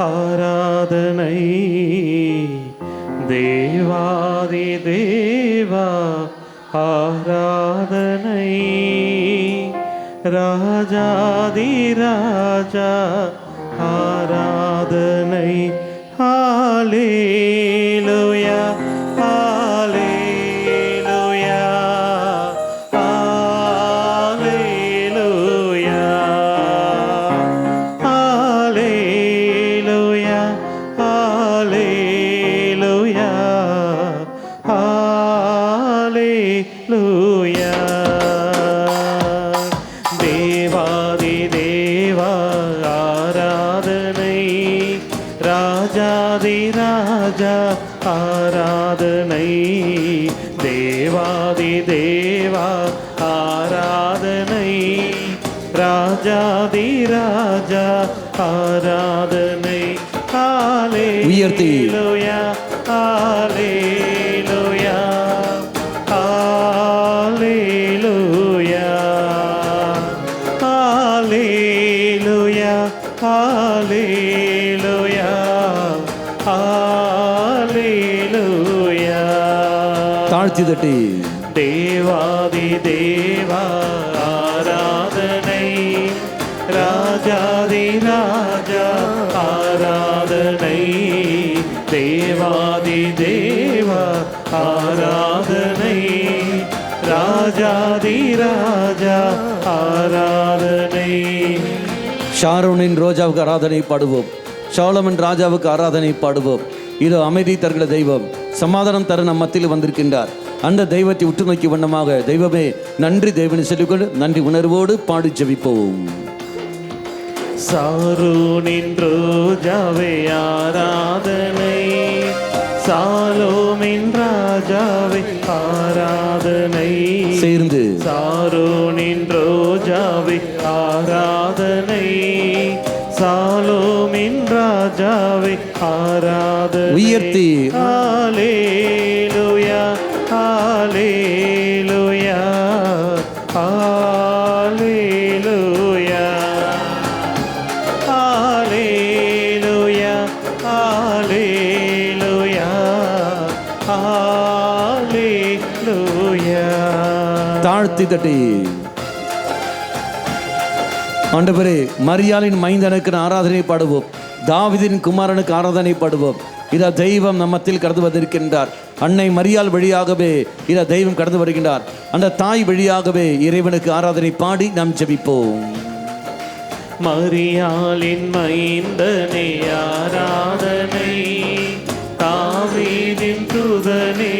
ஆராதனை தேவாதி தேவா ஆராதனை ராஜாதி ராஜா ஆராதனை ஹல்லேலூயா ஹல்லேலூயா ஹல்லேலூயா ஹல்லேலூயா ஹல்லேலூயா ஹல்லேலூயா தேவாதி தேவா ஆராதனை ராஜாதி ராஜா ஆராதனை தேவாதி தேவா ஆராதனை ராஜாதி ராஜா ஆராதனை ஹல்லேலூயா ஹல்லேலூயா ஹல்லேலூயா ஹல்லேலூயா ஹல்லேலூயா ஹல்லேலூயா. தாழ்த்தி தட்டி தேவாதி தேவா ஆராதனை ராஜாதி ராஜா ஆராதனை தேவாதி தேவா ஆராதனை ராஜாதி ராஜா ஆராதனை. ஷாரோனின் ரோஜாவுக்கு ஆராதனை பாடுவோம், ஷாலமன் ராஜாவுக்கு ஆராதனை பாடுவோம். இதோ அமைதி தருகிற தெய்வம், சமாதானம் தர நம் மத்தியில் வந்திருக்கின்றார். அந்த தெய்வத்தை உற்று நோக்கி வண்ணமாக தெய்வமே நன்றி தேவனை சொல்லிக்கொண்டு நன்றி உணர்வோடு பாடி ஜெபிப்போம். சாரோனின் ரோஜாவே ஆராதனை சாலோமின் ராஜாவே ஆராதனை சேர்ந்து சாரோனின் ரோஜாவே ஆராதனை சாலோமின் ராஜாவே ஆராதனை உயர்த்தி ஹல்லேலூயா ஹல்லேலூயா ஹல்லேலூயா ஹல்லேலூயா ஹல்லேலூயா ஹல்லேலூயா. தாழ்த்தி தட்டி ஆண்டவரே மரியாளின் மைந்தனுக்கு ஆராதனை பாடுவோம், தாவீதின் குமாரனுக்கு ஆராதனை பாடுவோம். இதா தெய்வம் நம் மத்தியில் கடந்து வந்திருக்கின்றார். அன்னை மரியாள் வழியாகவே இதா தெய்வம் கடந்து வருகின்றார். அந்த தாய் வழியாகவே இறைவனுக்கு ஆராதனை பாடி நாம் ஜெபிப்போம். மரியாளின் மைந்தனே ஆராதனை தாவீதின் தூதனே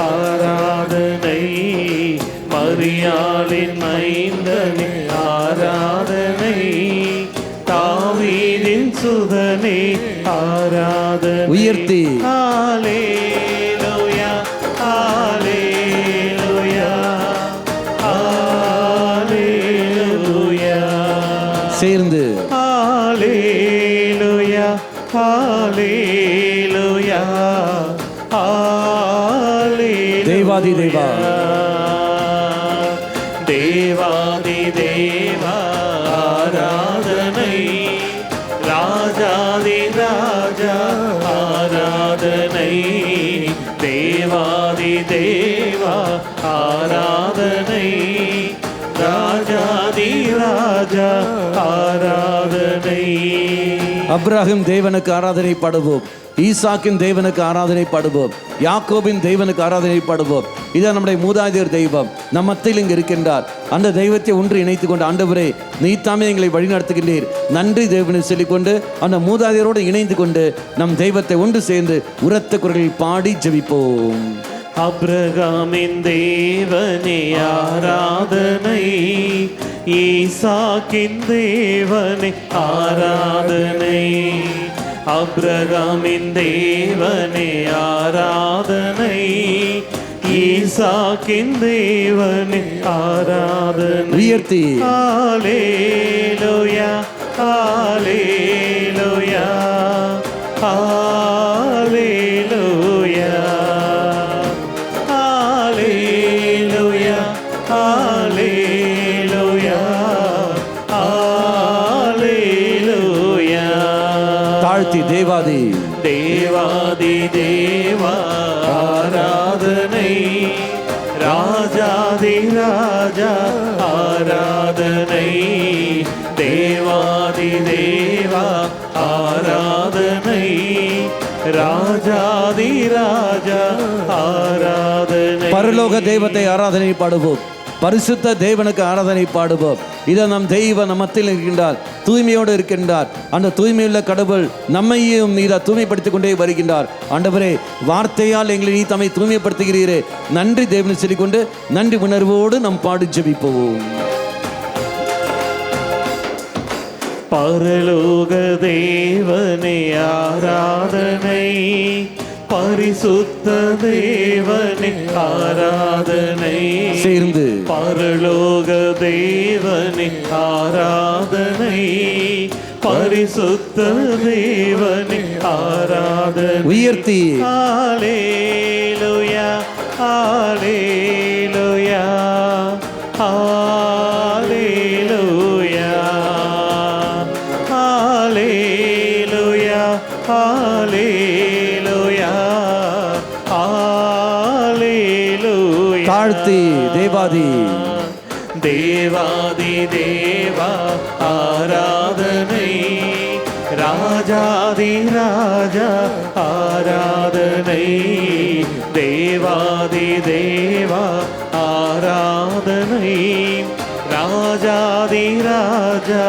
ஆராதனை மரியாளின் மைந்தனே ஆராதனை தாவீதின் சுதனே ஆராதனை. உயர்த்தி ஹல்லேலூயா ஹல்லேலூயா ஹல்லேலூயா. சேர்ந்து ஹல்லேலூயா ஹல்லேலூயா ஹல்லேலூயா. தேவாதி தேவா தேவாதி தேவா ஆராதனை ராஜாதி ராஜா ஆராதனை தேவாதி தேவா ஆராதனை ராஜாதி ராஜா ஆராதனை. அப்ராஹிம் தேவனுக்கு ஆராதனை பாடுவோம், ஈசாக்கின் தேவனுக்கு ஆராதனை பாடுவோம், யாக்கோபின் தேவனுக்கு ஆராதனை பாடுவோம். இதான் நம்முடைய மூதாதையர் தெய்வம் நம் மத்தியில் இங்கு இருக்கின்றார். அந்த தெய்வத்தை ஒன்று இணைத்து கொண்டு ஆண்டவரே நீத்தாமே எங்களை வழிநடத்துகின்றீர் நன்றி தேவனை சொல்லிக்கொண்டு அந்த மூதாதையரோடு இணைந்து கொண்டு நம் தெய்வத்தை ஒன்று சேர்ந்து உரத்த குரலில் பாடி ஜெபிப்போம். அப்ரகாமின் தேவனே ஆராதனை ஈசாக்கின் தேவனே ஆராதனை அப்ரகாமின் தேவனே ஆராதனை ஈசாக்கின் தேவனே ஆராதனை. உயர்த்தி ஹல்லேலூயா ஹல்லேலூயா ஹல்லேலூயா ஹல்லேலூயா ஹல்லேலூயா ஹல்லேலூயா. தேவாதி தேவா ஆராதனை, ராஜாதி ராஜா ஆராதனை, தேவாதி தேவா ஆராதனை, ராஜாதி ராஜா ஆராதனை. பரலோக தெய்வத்தை ஆராதனை பாடுவோம், பரிசுத்த தேவனுக்கு ஆராதனை பாடுவோம். இதை நம் தெய்வம் நம் மத்தியில் இருக்கின்றார், தூய்மையோடு இருக்கின்றார். அந்த தூய்மையுள்ள கடவுள் நம்மையும் நீரா தூய்மைப்படுத்திக் கொண்டே வருகின்றார். ஆண்டவரே, வார்த்தையால் எங்களை நீ தம்மை தூய்மைப்படுத்துகிறீரே, நன்றி தேவனை சொல்லிக்கொண்டு நன்றி உணர்வோடு நம் பாடி ஜெபிப்போம். பரலோக தேவனே ஆராதனை, பரிசுத்த தேவனே ஆராதனை, சேர்ந்து பரலோக தேவனே ஆராதனை, பரிசுத்த தேவனே ஆராதனை. உயர்த்தி ஹல்லேலூயா ஹல்லேலூயா ஹல்லேலூயா ஹல்லேலூயா ஹல்லேலூயா ஹல்லேலூயா. தாழ்த்தி தேவாதி தேவாதி தேவா ஆராதனை, ராஜாதி ராஜா ஆராதனை, தேவாதி தேவா ஆராதனை, ராஜாதி ராஜா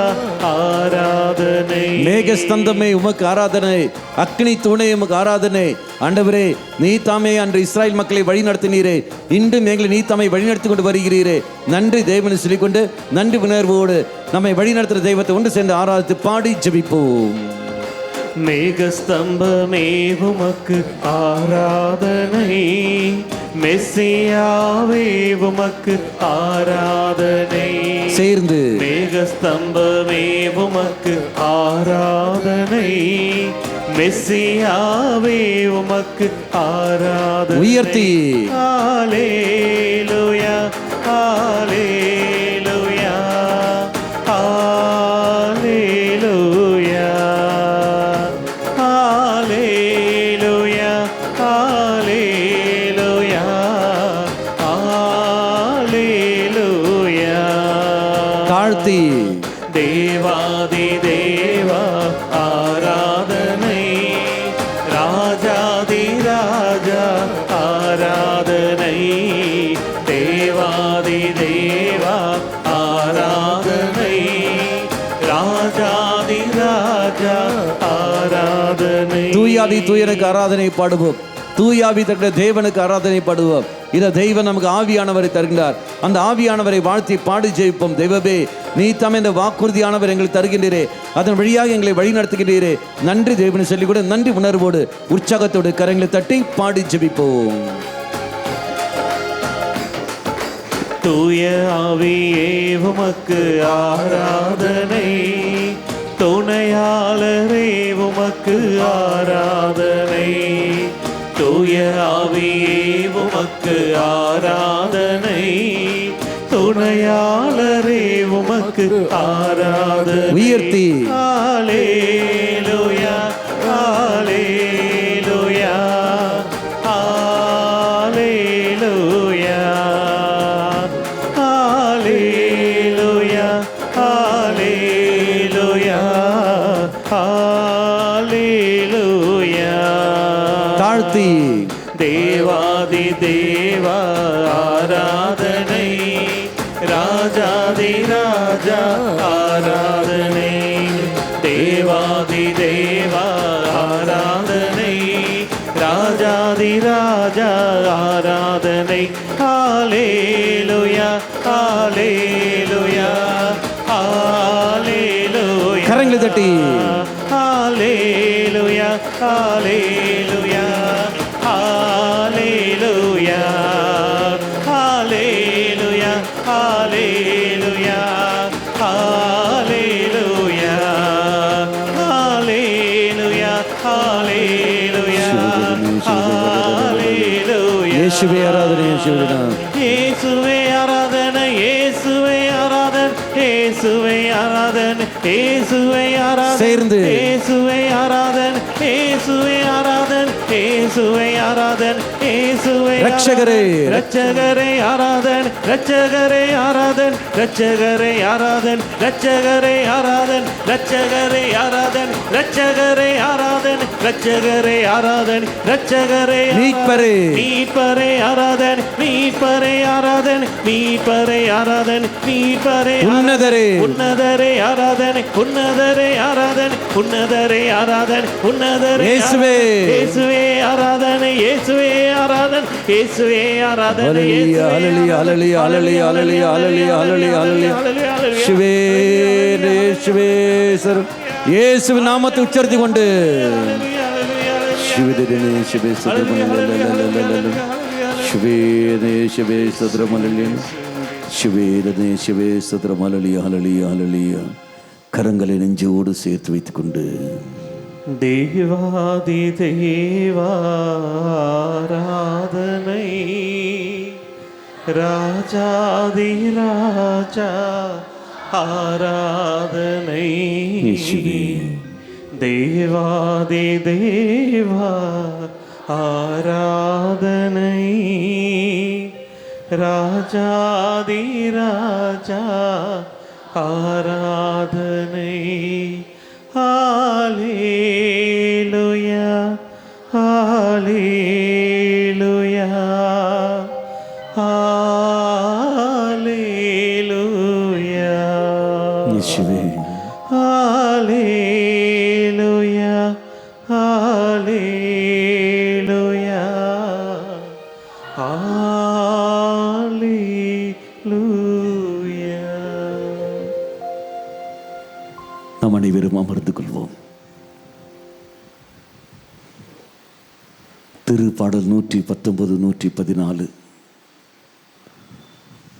ஆராதனை. மேகஸ்தந்தமே உமக்கு ஆராதனை, அக்னி தூணே உமக்கு ஆராதனை. ஆண்டவரே, நீ தாமே அன்று இஸ்ராயல் மக்களை வழி நடத்தினீரே, இன்றும் எங்களை நீ தாமே வழிநடத்தி கொண்டு வருகிறீரே, நன்றி தேவனை சொல்லிக்கொண்டு நன்றி உணர்வோடு நம்மை வழிநடத்துகிற தெய்வத்தை ஒன்று சேர்ந்து ஆராதித்து பாடி ஜெபிப்போம். மேகஸ்தம்பமே உமக்கு ஆராதனை, மெஸ்ஸியாவே உமக்கு ஆராதனை, சேர்ந்து மேகஸ்தம்பமே உமக்கு ஆராதனை, மெஸ்ஸியாவே உமக்கு ஆராதனை. உயர்த்தி ஹல்லேலூயா ஹல்லேலூயா ஹல்லேலூயா ஹல்லேலூயா ஹல்லேலூயா ஹல்லேலூயா. தாழ்த்தி தேவாதி தேவா ஆராதனை, ராஜாதி ராஜா ஆராதனை, தேவாதி தேவா ஆராதனை, ராஜாதி ராஜா ஆராதனை. தூயாதி தூயனுக்கு ஆராதனை பாடுவோம், தூயாவி தக்கிற தேவனுக்கு ஆராதனை பாடுவோம். இதை தெய்வம் நமக்கு ஆவியானவரை தருகின்றார், அந்த ஆவியானவரை வாழ்த்தி பாடி ஜெயிப்போம். தெய்வமே, நீ தம் இந்த வாக்குறுதியானவர் எங்களுக்கு தருகின்றீரே, அதன் வழியாக எங்களை வழி நடத்துகின்றீரே, நன்றி தேவனை சொல்லிக் கூட நன்றி உணர்வோடு உற்சாகத்தோடு கரங்களை தட்டி பாடி ஜெபிப்போம். தூய ஆவியே உமக்கு ஆராதனை, துணையாளரே உமக்கு ஆராதனை, தூய ஆவியே உமக்கு ஆராதனை, துணையாளரே உமக்கு ஆராதனை. உயர்த்தி ஹல்லேலூயா ஹல்லேலூயா ஹல்லேலூயா ஹல்லேலூயா ஹல்லேலூயா ஹல்லேலூயா. தாழ்த்தி தேவாதி தேவா ஆராதனை, ராஜாதி ராஜா ஆராதனை, தேவாதி தேவா ஆராதனை, ராஜாதி ராஜா ஆராதனை. ஹல்லேலூயா ஹல்லேலூயா ஹல்லேலூயா. கரங்களை தட்டி ஹல்லேலூயா ஹல்லேலூயா ஹல்லேலூயா ஹல்லேலூயா ஹல்லேலூயா ஹல்லேலூயா ஹல்லேலூயா ஹல்லேலூயா ஹல்லேலூயா. இயேசுவே ஆராதனை, இயேசுவே இயேசுவே ஆராதனை, இயேசுவே ஆராதனை, இயேசுவே ஆராதனை, இயேசுவே ஆராதனை, சேர்ந்து. இயேசுவே ஆராதனை, இயேசுவே ஆராதனை, இயேசுவே ஆராதனை, இயேசுவே ரட்சகரே. ரட்சகரே ஆராதனை, ரட்சகரே ஆராதனை, ரட்சகரே ஆராதனை, ரட்சகரே ஆராதனை, ரட்சகரே ஆராதனை, ரட்சகரே ஆராதனை, ரட்சகரே ஆராதனை, ரட்சகரே மீட்பரே. மீட்பரே ஆராதனை, மீட்பரே ஆராதனை, மீட்பரே ஆராதனை, மீட்பரே உன்னதரே. உன்னதரே ஆராதனை, உன்னதரே ஆராதனை, உன்னதரே ஆராதனை, உன்னதரே இயேசுவே. இயேசுவே ஆராதனை, இயேசுவே ஆராதனை, இயேசுவே ஆராதனை, ஹல்லேலூயா, ஹல்லேலூயா, ஹல்லேலூயா, ஹல்லேலூயா, ஹல்லேலூயா, ஹல்லேலூயா, ஹல்லேலூயா, ஹல்லேலூயா. இயேசுவே, இயேசுவே, சர். இயேசுவின் நாமத்தை உச்சரித்து கொண்டு சிவதேனே சிவே சத்ரமலலலலலலல சிவேதே சிவே சத்ரமலலல சிவேதே சிவே சத்ரமலலிய ஹல்லேலூயா, ஹல்லேலூயா. கரங்களை நெஞ்சோடு சேர்த்து வைத்துக் கொண்டு தேவாதி தேவாராதனை, ராஜாதி ராஜா ஆராதனை, இயேசுவே. தேவாதி தேவா ஆராதனை, ராஜாதி ராஜா ஆராதனை. ஹல்லேலூயா, ஹல்லேலூயா, ஹல்லேலூயா. இயேசுவே. ஹல்லேலூயா, ஹல்லேலூயா, ஹல்லேலூயா. நாம் அனைவரும் அமர்ந்து கொள்வோம். திருப்பாடல் 119, 114.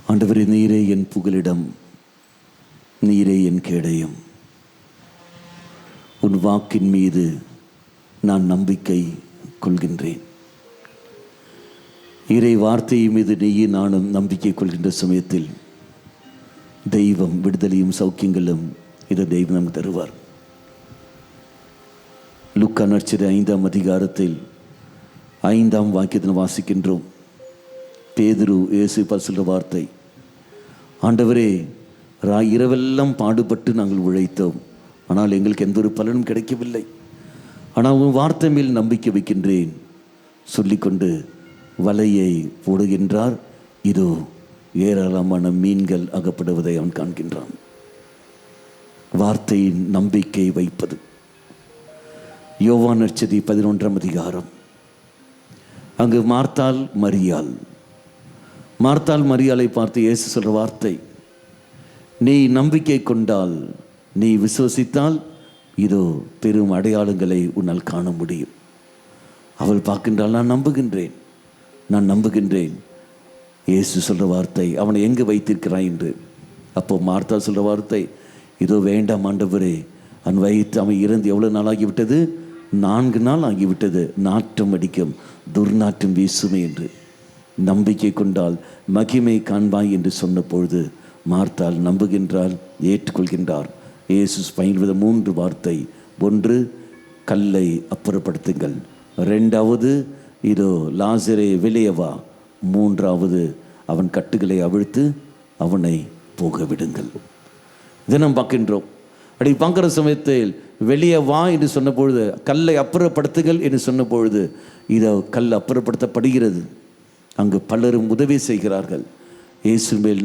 ஆண்டவரே, நீரே என் புகலிடம், நீரே என் கேடயம். உன் வாக்கின் மீது நான் நம்பிக்கை கொள்கின்றேன். இறை வார்த்தை மீது நீயும் நானும் நம்பிக்கை கொள்கின்ற சமயத்தில் தெய்வம் விடுதலையும் சௌக்கியங்களும் இதை தெய்வம் நமக்கு தருவார். லூக்கா நற்செய்தி 5ஆம் அதிகாரத்தில் 5ஆம் வாக்கியத்தில் வாசிக்கின்றோம். பேதுரு இயேசு சொல்ற வார்த்தை, ஆண்டவரே, இரவெல்லாம் பாடுபட்டு நாங்கள் உழைத்தோம், ஆனால் எங்களுக்கு எந்த ஒரு பலனும் கிடைக்கவில்லை. ஆனால் உன் வார்த்தை மேல் நம்பிக்கை வைக்கின்றேன் சொல்லிக்கொண்டு வலையை போடுகின்றார். இதோ ஏராளமான மீன்கள் அகப்படுவதை அவன் காண்கின்றான். வார்த்தையின் நம்பிக்கை வைப்பது. யோவான் நற்செய்தி 11ஆம் அதிகாரம். அங்கு மார்த்தாள் மரியாளை பார்த்து இயேசு சொல்ற வார்த்தை, நீ நம்பிக்கை கொண்டால், நீ விசுவசித்தால் இதோ பெரும் அடையாளங்களை உன்னால் காண முடியும். அவள் பார்க்கின்றாள், நான் நம்புகின்றேன். இயேசு சொல்ற வார்த்தை, அவனை எங்கு வைத்திருக்கிறாய் என்று. அப்போ மார்த்தா சொல்ற வார்த்தை, இதோ வேண்டாம் ஆண்டவரே, அவன் இறந்து எவ்வளவு நாள் ஆகிவிட்டது? 4 நாள் ஆகிவிட்டது. நாற்றம் அடிக்கும், துர்நாற்றம் வீசுமே என்று. நம்பிக்கை கொண்டால் மகிமை காண்பாய் என்று சொன்ன பொழுது மார்த்தாள் நம்புகின்றாள், ஏற்றுக்கொள்கின்றார். இயேசு பயில்வது 3 வார்த்தை. 1, கல்லை அப்புறப்படுத்துங்கள். 2வது, இதோ லாசரே வெளியே வா. 3வது, அவன் கட்டுகளை அவிழ்த்து அவனை போக விடுங்கள். இதை நாம் பார்க்கின்றோம். அப்படி பார்க்குற சமயத்தில் வெளியே வா என்று சொன்ன பொழுது, கல்லை அப்புறப்படுத்துங்கள் என்று சொன்ன பொழுது இதோ கல் அப்புறப்படுத்தப்படுகிறது. அங்கு பலரும் உதவி செய்கிறார்கள். இயேசு மேல்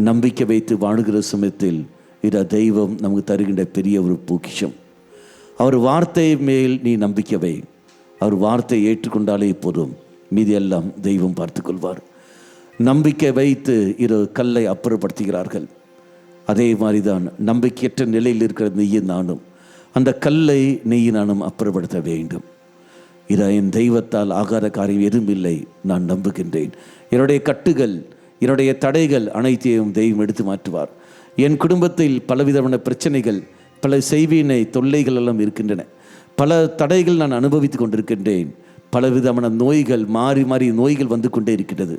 நம்பிக்கை வைத்து வாழுகிற சமயத்தில் இதை தெய்வம் நமக்கு தருகின்ற பெரிய ஒரு பொக்கிஷம். அவர் வார்த்தை மேல் நீ நம்பிக்கை வை. அவர் வார்த்தையை ஏற்றுக்கொண்டாலே போதும், மீதி எல்லாம் தெய்வம் பார்த்து கொள்வார். நம்பிக்கை வைத்து இரு கல்லை அப்புறப்படுத்துகிறார்கள். அதே மாதிரி தான் நம்பிக்கையற்ற நிலையில் இருக்கிற நீயும் நானும் அந்த கல்லை நீயும் நானும் அப்புறப்படுத்த வேண்டும். இதை என் தெய்வத்தால் ஆகாத காரியம் எதுவும் இல்லை, நான் நம்புகின்றேன். என்னுடைய கட்டுகள், என்னுடைய தடைகள் அனைத்தையும் தெய்வம் எடுத்து மாற்றுவார். என் குடும்பத்தில் பலவிதமான பிரச்சனைகள், பல செய்வினை தொல்லைகள் எல்லாம் இருக்கின்றன. பல தடைகள் நான் அனுபவித்து கொண்டிருக்கின்றேன். பலவிதமான நோய்கள், மாறி மாறி நோய்கள் வந்து கொண்டே இருக்கின்றது.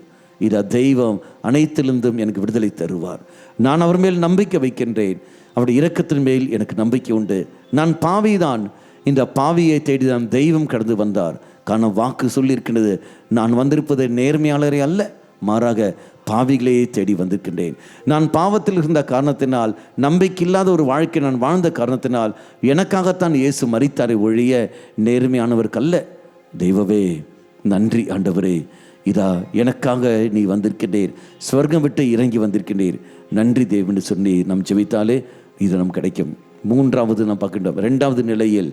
இதா தெய்வம் அனைத்திலிருந்தும் எனக்கு விடுதலை தருவார். நான் அவர் மேல் நம்பிக்கை வைக்கின்றேன். அவருடைய இரக்கத்தின் மேல் எனக்கு நம்பிக்கை உண்டு. நான் பாவிதான், இந்த பாவியை தேடிதான் தெய்வம் கடந்து வந்தார். காரணம் வாக்கு சொல்லியிருக்கின்றது, நான் வந்திருப்பது நேர்மையாளரே அல்ல, மாறாக பாவிகளையே தேடி வந்திருக்கின்றேன். நான் பாவத்தில் இருந்த காரணத்தினால், நம்பிக்கையில்லாத ஒரு வாழ்க்கை நான் வாழ்ந்த காரணத்தினால் எனக்காகத்தான் இயேசு மரித்தாரை ஒழிய நேர்மையானவருக்கு அல்ல. தெய்வமே நன்றி ஆண்டவரே, இதா எனக்காக நீ வந்திருக்கின்றீர், ஸ்வர்க்கம் விட்டு இறங்கி வந்திருக்கின்றீர், நன்றி தேவன்னு சொல்லி நாம் ஜெபித்தாலே இது நமக்கு கிடைக்கும். மூன்றாவது நாம் பார்க்கின்றோம், 2வது நிலையில்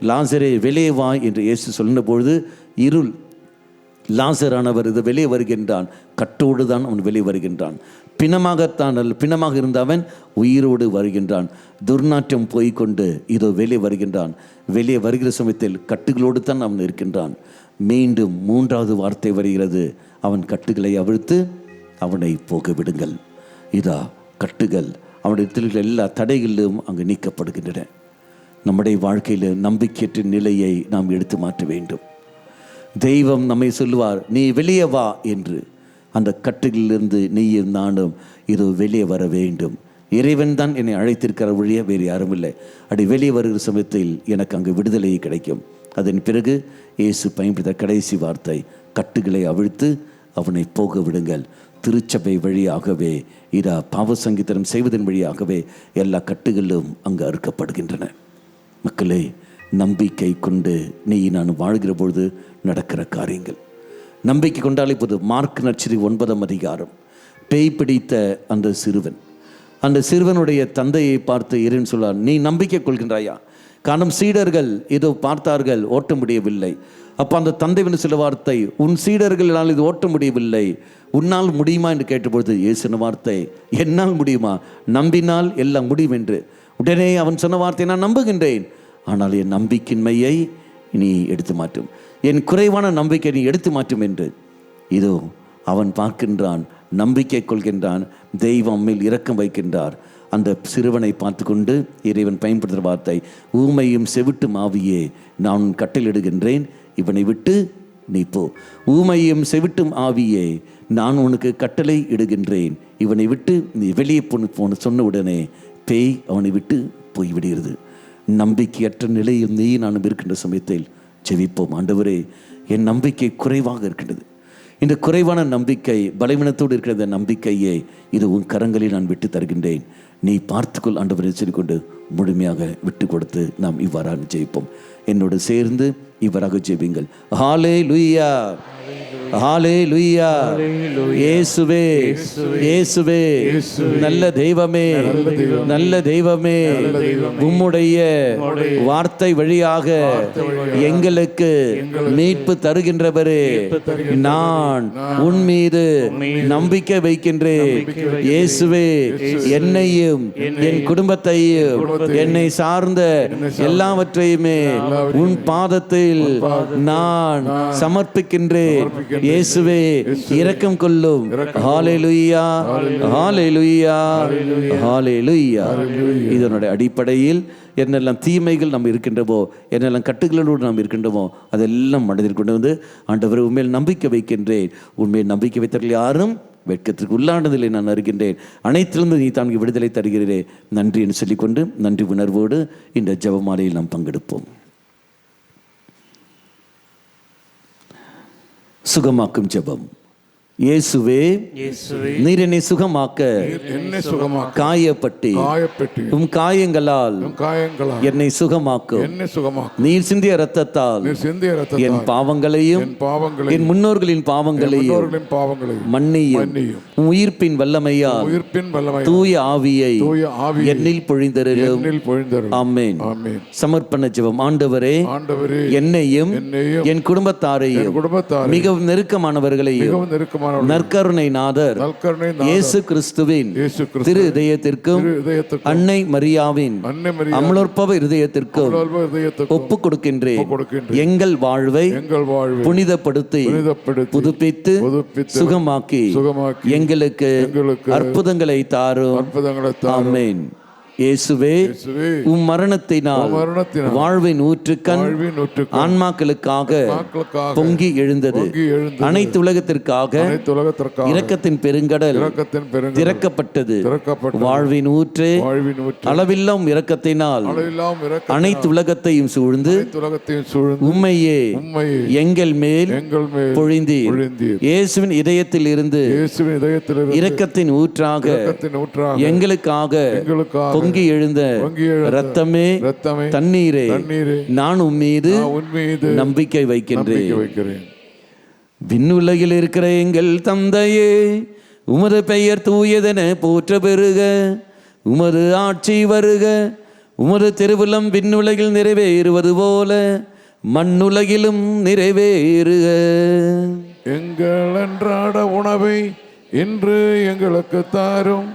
லாசரே வெளியே வா என்று இயேசு சொன்ன பொழுது இருள், லாசரானவர் இது வெளியே வருகின்றான், கட்டோடு தான் அவன் வெளியே வருகின்றான். பிணமாக இருந்த அவன் உயிரோடு வருகின்றான். துர்நாற்றம் போய்கொண்டு இதோ வெளியே வருகின்றான். வெளியே வருகிற சமயத்தில் கட்டுகளோடு தான் அவன் இருக்கின்றான். மீண்டும் 3வது வார்த்தை வருகிறது, அவன் கட்டுகளை அவிழ்த்து அவனை போக விடுங்கள். இதா கட்டுகள், அவனுடைய எல்லா தடைகளிலும் அங்கு நீக்கப்படுகின்றன. நம்முடைய வாழ்க்கையில் நம்பிக்கையற்ற நிலையை நாம் எடுத்து மாற்ற வேண்டும். தெய்வம் நம்மை சொல்லுவார், நீ வெளியே வா என்று. அந்த கட்டுகளிலிருந்து நீயும் நானும் இதோ வெளியே வர வேண்டும். இறைவன் தான் என்னை அழைத்திருக்கிற வழியே வேறு யாரும் இல்லை. அப்படி வெளியே வருகிற சமயத்தில் எனக்கு அங்கு விடுதலை கிடைக்கும். அதன் பிறகு இயேசு பயன்படுத்த கடைசி வார்த்தை, கட்டுகளை அவிழ்த்து அவனை போக விடுங்கள். திருச்சபை வழியாகவே இதா பாவ சங்கீதனம் செய்வதன் வழியாகவே எல்லா கட்டுகளும் அங்கு அறுக்கப்படுகின்றன. மக்களே, நம்பிக்கை கொண்டு நீ நான் வாழ்கிற பொழுது நடக்கிற காரியங்கள், நம்பிக்கை கொண்டாலே போது. மார்க் நற்செய்தி 9ஆம் அதிகாரம், பேய் பிடித்த அந்த சிறுவனுடைய தந்தையை பார்த்து இறைவன் சொல்லார், நீ நம்பிக்கை கொள்கின்றாயா? காரணம் சீடர்கள் ஏதோ பார்த்தார்கள், ஓட்ட முடியவில்லை. அப்போ அந்த தந்தை வந்து சில வார்த்தை, உன் சீடர்களால் இது ஓட்ட முடியவில்லை, உன்னால் முடியுமா என்று கேட்டபொழுது இயேசு வார்த்தை, என்னால் முடியுமா? நம்பினால் எல்லாம் முடியும் என்று. உடனே அவன் சொன்ன வார்த்தை, நான் நம்புகின்றேன், ஆனால் என் நம்பிக்கையின்மையை நீ எடுத்து மாற்றும், என் குறைவான நம்பிக்கை நீ எடுத்து மாற்றும் என்று. இதோ அவன் பார்க்கின்றான், நம்பிக்கை கொள்கின்றான், தெய்வம் மேல் இரக்கம் வைக்கின்றார். அந்த சிறுவனை பார்த்து கொண்டு இறைவன் பயன்படுத்துகிற வார்த்தை, ஊமையும் செவிட்டும் ஆவியே நான் கட்டளையிடுகின்றேன், இவனை விட்டு நீ போ. ஊமையும் செவிட்டும் ஆவியே நான் உனக்கு கட்டளை இடுகின்றேன், இவனை விட்டு நீ வெளியே போன சொன்ன உடனே பேய் அவனை விட்டு போய்விடுகிறது. நம்பிக்கையற்ற நிலையில் நீ நானும் இருக்கின்ற சமயத்தில் ஜெபிப்போம். ஆண்டவரே, என் நம்பிக்கை குறைவாக இருக்கின்றது, இந்த குறைவான நம்பிக்கை, பலவீனத்தோடு இருக்கிற இந்த நம்பிக்கையை இது உன் கரங்களில் நான் விட்டு தருகின்றேன், நீ பார்த்துக்கொள் ஆண்டவரை சொல்லிக்கொண்டு முழுமையாக விட்டு கொடுத்து நாம் இவ்வாறாக ஜெயிப்போம். என்னோடு சேர்ந்து இவ்வாறாக ஜெபிங்கள். ஹல்லேலூயா, ஹல்லேலூயா. இயேசுவே, இயேசுவே, நல்ல தெய்வமே, நல்ல தெய்வமே, உம்முடைய வார்த்தை வழியாக எங்களுக்கு மீட்பு தருகின்றவரே, நான் உன் மீது நம்பிக்கை வைக்கின்றேன். இயேசுவே, என்னையும் என் குடும்பத்தையும் என்னை சார்ந்த எல்லாவற்றையுமே உன் பாதத்தில் நான் சமர்ப்பிக்கின்றேன். இயேசுவே, இரக்கம் கொள்ளும். ஹல்லேலூயா, ஹல்லேலூயா, ஹல்லேலூயா. இதனுடைய அடிப்படையில் என்னெல்லாம் தீமைகள் நம்ம இருக்கின்றவோ, என்னெல்லாம் கட்டுகளோடு நாம் இருக்கின்றவோ, அதெல்லாம் மனதில் கொண்டு வந்து ஆண்டவரை உண்மையில் நம்பிக்கை வைக்கின்றேன். உண்மையில் நம்பிக்கை வைத்தவர்கள் யாரும் வெட்கத்திற்கு உள்ளானதில்லை, நான் அறிகின்றேன். அனைத்திலிருந்து நீ தான் விடுதலை தருகிறீரே, நன்றி என்று சொல்லிக்கொண்டு நன்றி உணர்வோடு இந்த ஜெபமாலையில் நாம் பங்கெடுப்போம். சுகமாக்கும் ஜெபம். இயேசுவே, நீர் என்னை சுகமாக்க காயப்பட்டு உம் காயங்களால் என்னை சுகமாக்கும். நீர் சிந்திய இரத்தத்தால் என் பாவங்களையும் என் முன்னோர்களின் பாவங்களையும் மன்னியும். உயிர்ப்பின் வல்லமையால் தூய ஆவியை என்னில் பொழிந்தருளும். ஆமென். சமர்ப்பண ஜெபம். ஆண்டவரே, என்னையும் என் குடும்பத்தாரையும் மிகவும் நெருக்கமானவர்களையும் நற்கருணை நாதர் இயேசு கிறிஸ்துவின் திரு இதயத்திற்கும் அன்னை மரியாவின் அமலோற்பவ இதயத்திற்கும் ஒப்பு கொடுக்கின்றேன். எங்கள் வாழ்வை புனிதப்படுத்தி புதுப்பித்து சுகமாக்கி எங்களுக்கு அற்புதங்களை தாரும். ஆமென். இயேசுவே இயேசுவே, உம் மரணத்தினால் மரணத்தினால் வாழ்வின் ஊற்றுக்கண் வாழ்வின் ஊற்றுக்கண் ஆன்மாக்களுக்காக ஆன்மாக்களுக்காக பொங்கி எழுந்தது. பொங்கி எழுந்தது. அனைத்து உலகத்திற்காக அனைத்து உலகத்திற்காக இரக்கத்தின் பெருங்கடல் இரக்கத்தின் பெருங்கடல் திறக்கப்பட்டது. திறக்கப்பட்டது. வாழ்வின் ஊற்றே வாழ்வின் ஊற்று அளவில்லாம் இரக்கத்தினால் அளவில்லாம் இரக்கத்தினால் அனைத்து உலகத்தையும் சூழ்ந்து அனைத்து உலகத்தையும் சூழ்ந்து உம்மையே உம்மையே எங்கள் மேல் எங்கள் மேல் பொழிந்தீர். பொழிந்தீர். இயேசுவின் இதயத்தில் இருந்து இயேசுவின் இதயத்திலிருந்து இரக்கத்தின் ஊற்றாக இரக்கத்தின் ஊற்றாக எங்களுக்காக எங்களுக்காக பொங்கி எழுந்த பொங்கி எழுந்த இரத்தமே இரத்தமே தண்ணீரே தண்ணீரே நான் உம்மீது உன் மீது நம்பிக்கை வைக்கின்றேன். நம்பிக்கை வைக்கிறேன். விண்ணுலகில் இருக்கிற எங்கள் தந்தையே, உமது பெயர் தூயதென போற்ற பெறுக. உமது ஆட்சி வருக. உமது திருவுளம் விண்ணுலகில் நிறைவேறுவது போல மண்ணுலகிலும் நிறைவேறுக. எங்கள் அன்றாட உணவை இன்று எங்களுக்கு தாரும்.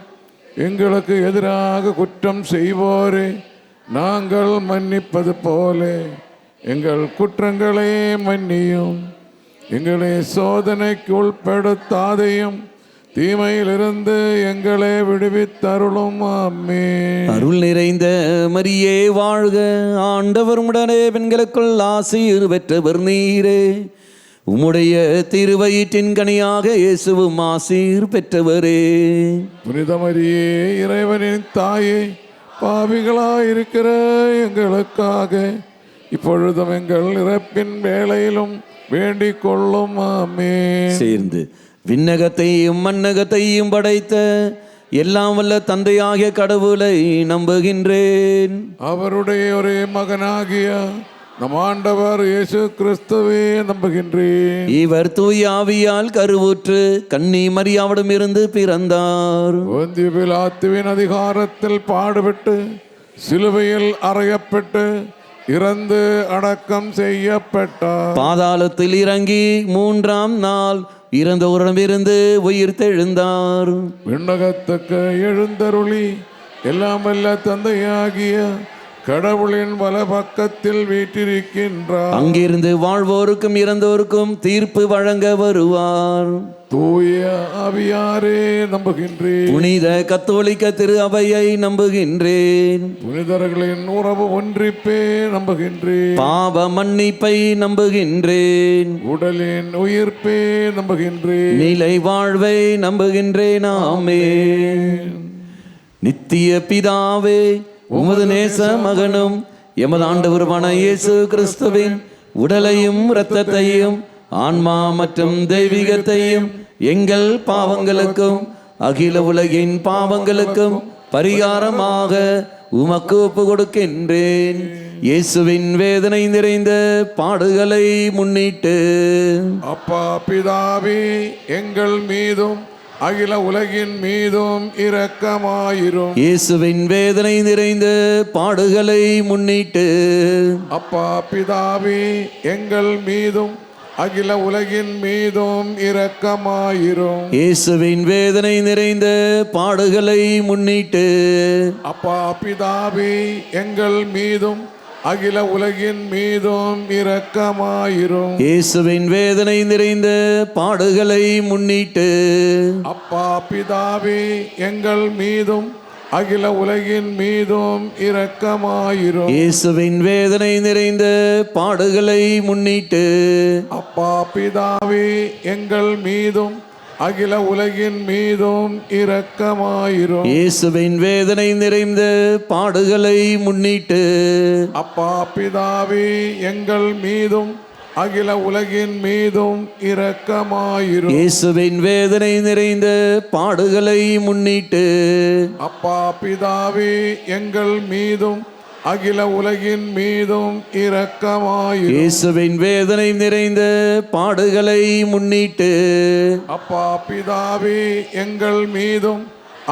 எங்களுக்கு எதிராக குற்றம் செய்வோரே நாங்கள் மன்னிப்பது போல எங்கள் குற்றங்களை மன்னியும். எங்களை சோதனைக்கு உட்படுத்தாதையும் தீமையிலிருந்து எங்களை விடுவித்தருளும். ஆமென். அருள் நிறைந்த மரியே வாழ்க. ஆண்டவர் உடனே பெண்களுக்குள் ஆசீர் பெற்றவர் நீரே. உம்முடைய திருவயிற்றின் கனியாக இயேசுவும் ஆசீர் பெற்றவரே. புனித மரியே, இறைவனின் தாயே, பாவிகளாயிருக்கிற எங்களுக்காக இப்பொழுதும் எங்கள் இறப்பின் வேளையிலும் வேண்டிக் கொள்ளும். ஆமென். சேர்ந்து விண்ணகத்தையும் மண்ணகத்தையும் படைத்த எல்லாம் வல்ல தந்தையாகிய கடவுளை நம்புகின்றேன். அவருடைய ஒரே மகனாகிய நம் ஆண்டவர் இயேசு கிறிஸ்துவே நம்புகின்றேன். இவர் தூய ஆவியால் கருவுற்று கன்னி மரியாவிடமிருந்து பிறந்தார். பொந்திய பிலாத்துவின் அதிகாரத்தில் பாடுபட்டு சிலுவையில் அறையப்பட்டு இறந்து அடக்கம் செய்யப்பட்டார். பாதாளத்தில் இறங்கி மூன்றாம் நாள் இறந்தோரிடமிருந்து உயிர் தெழுந்தார். விண்ணகத்துக்கு எழுந்தருளி எல்லாம் வல்ல தந்தையாகிய கடவுளின் வல பக்கத்தில் வீற்றிருக்கின்றார். அங்கிருந்து வாழ்வோருக்கும் இறந்தோருக்கும் தீர்ப்பு வழங்க வருவார். தூய ஆவியாரே நம்புகின்றேன். புனித கத்தோலிக்க திரு அவையை நம்புகின்றேன். புனிதர்களின் உறவு ஒன்றிப்பே நம்புகின்றேன். பாவ மன்னிப்பை நம்புகின்றேன். உடலின் உயிர்ப்பே நம்புகின்றேன். நிலை வாழ்வை நம்புகின்றேன். ஆமென். நித்திய பிதாவே, உமது நேச மகனும் எமது ஆண்டவருமான இயேசு கிறிஸ்துவின் உடலையும் இரத்தத்தையும் ஆன்மா மற்றும் தெய்வீகத்தையும் எங்கள் பாவங்களுக்கும் அகில உலகின் பாவங்களுக்கும் பரிகாரமாக உமக்கு ஒப்பு கொடுக்கின்றேன். இயேசுவின் வேதனை நிறைந்த பாடுகளை முன்னிட்டு அப்பா பிதாவே, எங்கள் மீதும் அகில உலகின் மீதும் இரக்கமாயிரும். இயேசுவின் வேதனை நிறைந்த பாடுகளை முன்னிட்டு அப்பா பிதாவே, எங்கள் மீதும் அகில உலகின் மீதும் இரக்கமாயிரும். இயேசுவின் வேதனை நிறைந்த பாடுகளை முன்னிட்டு அப்பா பிதாவே, எங்கள் மீதும் அகில உலகின் மீதும் இரக்கமாயிரும். இயேசுவின் வேதனை நிறைந்த பாடுகளை முன்னிட்டு அப்பா பிதாவே, எங்கள் மீதும் அகில உலகின் மீதும் இரக்கமாயிரும். இயேசுவின் வேதனை நிறைந்த பாடுகளை முன்னிட்டு அப்பா பிதாவே, எங்கள் மீதும் அகில உலகின் மீதும் இரக்கமாயிரும். இயேசுவின் வேதனை நிறைந்த பாடுகளை முன்னிட்டு அப்பா பிதாவே, எங்கள் மீதும் அகில உலகின் மீதும் இரக்கமாயிரும். இயேசுவின் வேதனை நிறைந்த பாடுகளை முன்னிட்டு அப்பா பிதாவே, எங்கள் மீதும் அகில உலகின் மீதும் இரக்கமாயிரும். இயேசுவின் வேதனை நிறைந்த பாடுகளை முன்னிட்டு அப்பா பிதாவே, எங்கள் மீதும்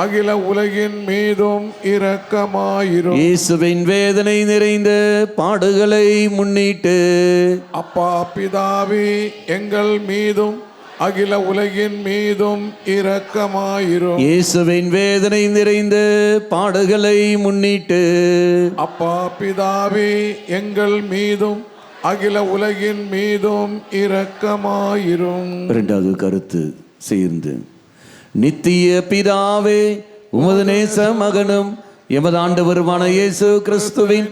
அகில உலகின் மீதும் இரக்கமாயிரும். இயேசுவின் வேதனை நிறைந்த பாடுகளை முன்னிட்டு அப்பா பிதாவே, எங்கள் மீதும் அகில உலகின் மீதும் இரக்கமாயிரும். இயேசுவின் வேதனை நிறைந்த பாடுகளை முன்னிட்டு அப்பா பிதாவே, எங்கள் மீதும் அகில உலகின் மீதும் இரக்கமாயிரும். இரண்டாவது கருத்து சேர்ந்து நித்திய பிதாவே, உமது நேச மகனும் எமது ஆண்டவருமான இயேசு கிறிஸ்துவின்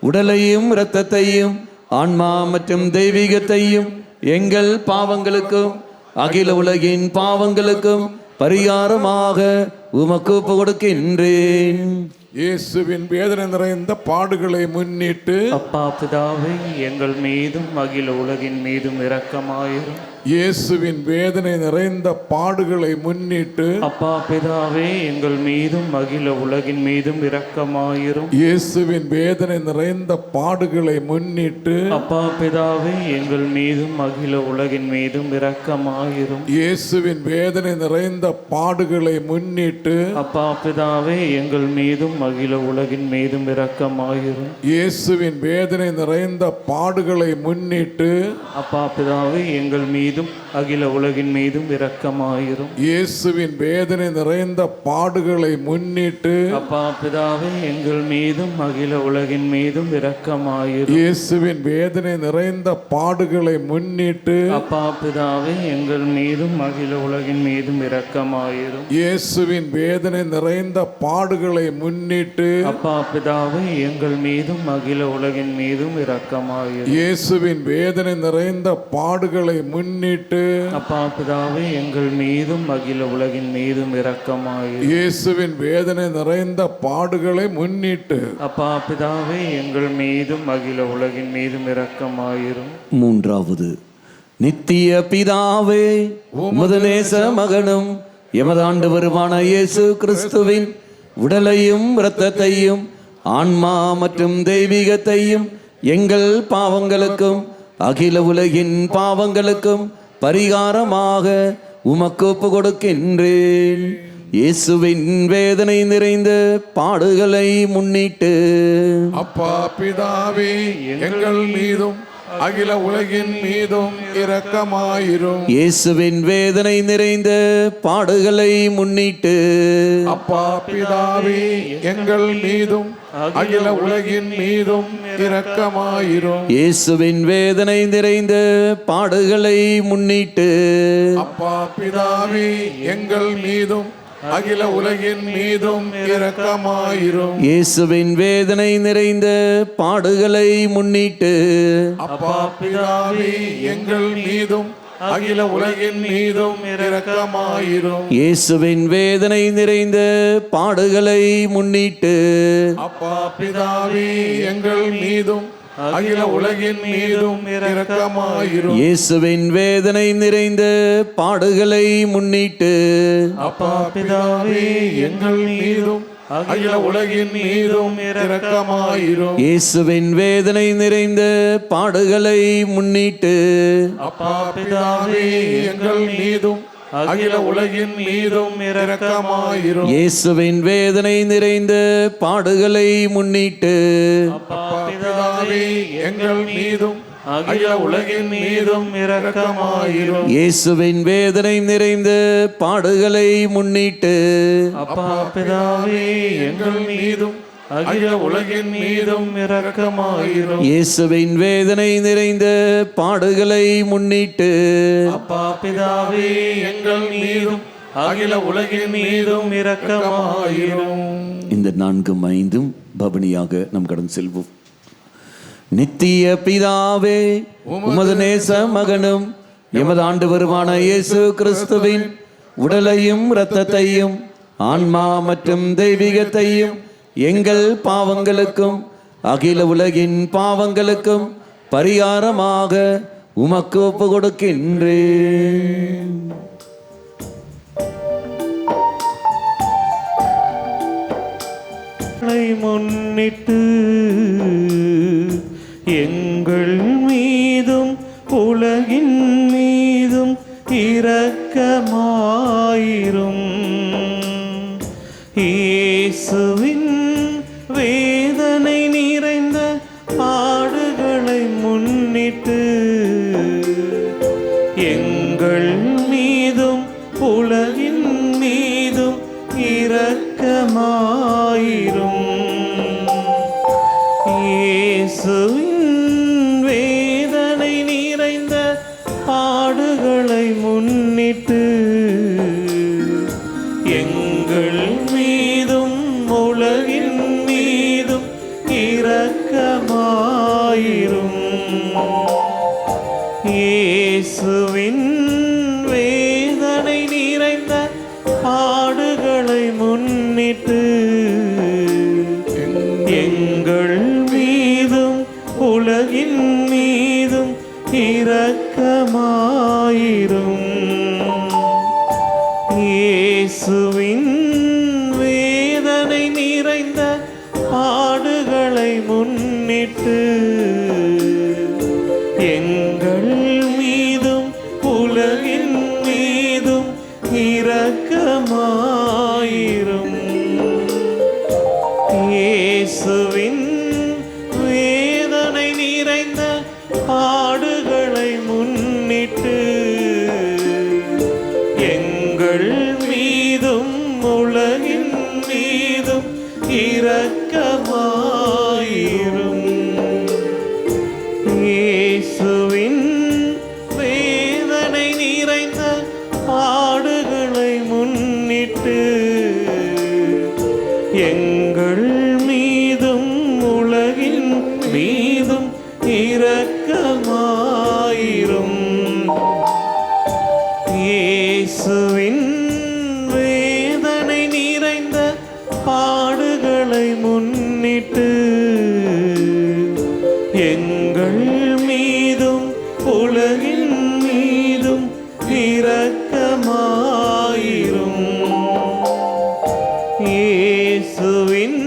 உடலையும் இரத்தத்தையும் ஆன்மா மற்றும் தெய்வீகத்தையும் எங்கள் பாவங்களுக்கும் அகில உலகின் பாவங்களுக்கும் பரிகாரமாக உமக்கு ஒப்புக் கொடுக்கின்றேன். இயேசுவின் வேதனை நிறைந்த பாடுகளை முன்னிட்டு அப்பா பிதாவே எங்கள் மீதும் அகில உலகின் மீதும் இரக்கமாயிரும். இயேசுவின் வேதனை நிறைந்த பாடுகளை முன்னிட்டு அப்பா பிதாவே எங்கள் மீதும் அகில உலகின் மீதும் இரக்கமாயிரும். இயேசுவின் வேதனை நிறைந்த பாடுகளை முன்னிட்டு அப்பா பிதாவே எங்கள் மீதும் அகில உலகின் மீதும் இரக்கமாயிரும். இயேசுவின் வேதனை நிறைந்த பாடுகளை முன்னிட்டு அப்பா பிதாவே எங்கள் மீதும் அகில உலகின் மீதும் இரக்கமாயிரும். இயேசுவின் வேதனை நிறைந்த பாடுகளை முன்னிட்டு அப்பா பிதாவே எங்கள் மீதும் அகில உலகின் மீதும் இரக்கமாயிரும். இயேசுவின் வேதனை நிறைந்த பாடுகளை முன்னிட்டு அப்பா பிதாவே எங்கள் மீதும் அகில உலகின் மீதும் இரக்கமாயிரும். இயேசுவின் வேதனை நிறைந்த பாடுகளை முன்னிட்டு அப்பா பிதாவே எங்கள் மீதும் அகில உலகின் மீதும் இரக்கமாயிரும். இயேசுவின் வேதனை நிறைந்த பாடுகளை முன்னிட்டு அப்பா பிதாவே எங்கள் மீதும் அகில உலகின் மீதும் இரக்கமாயிரும். இயேசுவின் வேதனை நிறைந்த பாடுகளை முன்னிட்டு அப்பா பிதாவே எங்கள் மீதும் அகில உலகின் மீதும் இரக்கமாயிரும். இயேசுவின் வேதனை நிறைந்த பாடுகளை முன்னிட்டு அப்பா பிதாவே எங்கள் மீதும் அகில உலகின் மீதும் இரக்கமாயிரும். மூன்றாவது, நித்திய பிதாவே உமது நேச மகனும் எமது ஆண்டவருமான இயேசு கிறிஸ்துவின் உடலையும் இரத்தத்தையும் ஆன்மா மற்றும் தெய்வீகத்தையும் எங்கள் பாவங்களுக்கும் அகில உலகின் பாவங்களுக்கும் பரிகாரமாக உமக்கு ஒப்புக் கொடுக்கின்றேன். இயேசுவின் வேதனை நிறைந்த பாடுகளை முன்னிட்டு அப்பா பிதாவே எங்கள் மீதும் அகில உலகின் மீதும் இரக்கமாயிரும். இயேசுவின் வேதனை நிறைந்த பாடுகளை முன்னிட்டு அப்பா பிதாவே எங்கள் மீதும் அகில உலகின் மீதும் இரக்கமாயிரும். இயேசுவின் வேதனை நிறைந்த பாடுகளை முன்னிட்டு அப்பா பிதாவே எங்கள் மீதும் அகில உலகின் மீதும் இரக்கமாயிரும். இயேசுவின் வேதனை நிறைந்த பாடுகளை முன்னிட்டு அப்பா பிதாவே எங்கள் மீதும் அகில உலகின் மீதும் இரக்கமாயிரும். இயேசுவின் வேதனை நிறைந்த பாடுகளை முன்னிட்டு அப்பா பிதாவே எங்கள் மீதும் அகில உலகின் மீதும் இரக்கமாயிரும். இயேசுவின் வேதனை நிறைந்த பாடுகளை முன்னிட்டு அப்பா பிதாவே எங்கள் மீதும் அகில உலகின் மீதும் இரக்கமாயிரும். இயேசுவின் வேதனை நிறைந்த பாடுகளை முன்னிட்டு அப்பா பிதாவே எங்கள் மீதும் அகில உலகின் மீதும் இரக்கமாயிரும். இயேசுவின் வேதனை நிறைந்த பாடுகளை முன்னிட்டு அப்பா பிதாவே எங்கள் மீதும் அகில உலகின் மீதும் இரக்கமாயிரும். இயேசுவின் வேதனை நிறைந்த பாடுகளை முன்னிட்டு அப்பா பிதாவே எங்கள் மீதும் அகில உலகின் மீதும் இரக்கமாயிரும். இயேசுவின் வேதனை நிறைந்த பாடுகளை முன்னிட்டு அப்பா பிதாவே எங்கள் மீதும் அகில உலகின் மீதும் இரக்கமாயிரும். இந்த 4, 5 பவனியாக நம் கடன் செல்வோம். நித்திய பிதாவே உமது நேச மகனும் எமது ஆண்டவருமான இயேசு கிறிஸ்துவின் உடலையும் இரத்தத்தையும் ஆன்மா மற்றும் தெய்வீகத்தையும் எங்கள் பாவங்களுக்கும் அகில உலகின் பாவங்களுக்கும் பரிகாரமாக உமக்கு ஒப்புக் கொடுக்கின்றேன். முன்னிட்டு எங்கள் மீதும் உலகின் மீதும் இரக்கமாயிரும். இயேசுவின் வேதனை நிறைந்த பாடுகளை முன்னிட்டு எங்கள் மீதும் உலகின் மீதும் இரக்கமாயிரும். இயேசுவின் வேதனை நிறைந்த பாடுகளை முன்னிட்டு எங்கள் மீதும் உலகின் இயேசுவின் வேதனை நிறைந்த பாடுகளை முன்னிட்டு எங்கள் மீதும் உலகின் மீதும் இரக்கமாயிரும். இயேசுவின் வேதனை நிறைந்த பாடுகளை முன்னிட்டு எங்கள் மீதும் உலகின் மீதும் இரக்கமாயிரும். இயேசுவின் வேதனை நிறைந்த பாடுகளை முன்னிட்டு எங்கள் மீதும் உலகின் மீதும் இரக்கமாயிரும். இயேசுவின் வேதனை நிறைந்த பாடுகளை முன்னிட்டு எங்கள் மீதும் உலகின் மீதும் இரக்கமாயிரும். இயேசுவின் வேதனை நிறைந்த பாடுகளை முன்னிட்டு எங்கள் மீதும் உலகின் மீதும் இரக்கமாயிரும். இயேசுவின்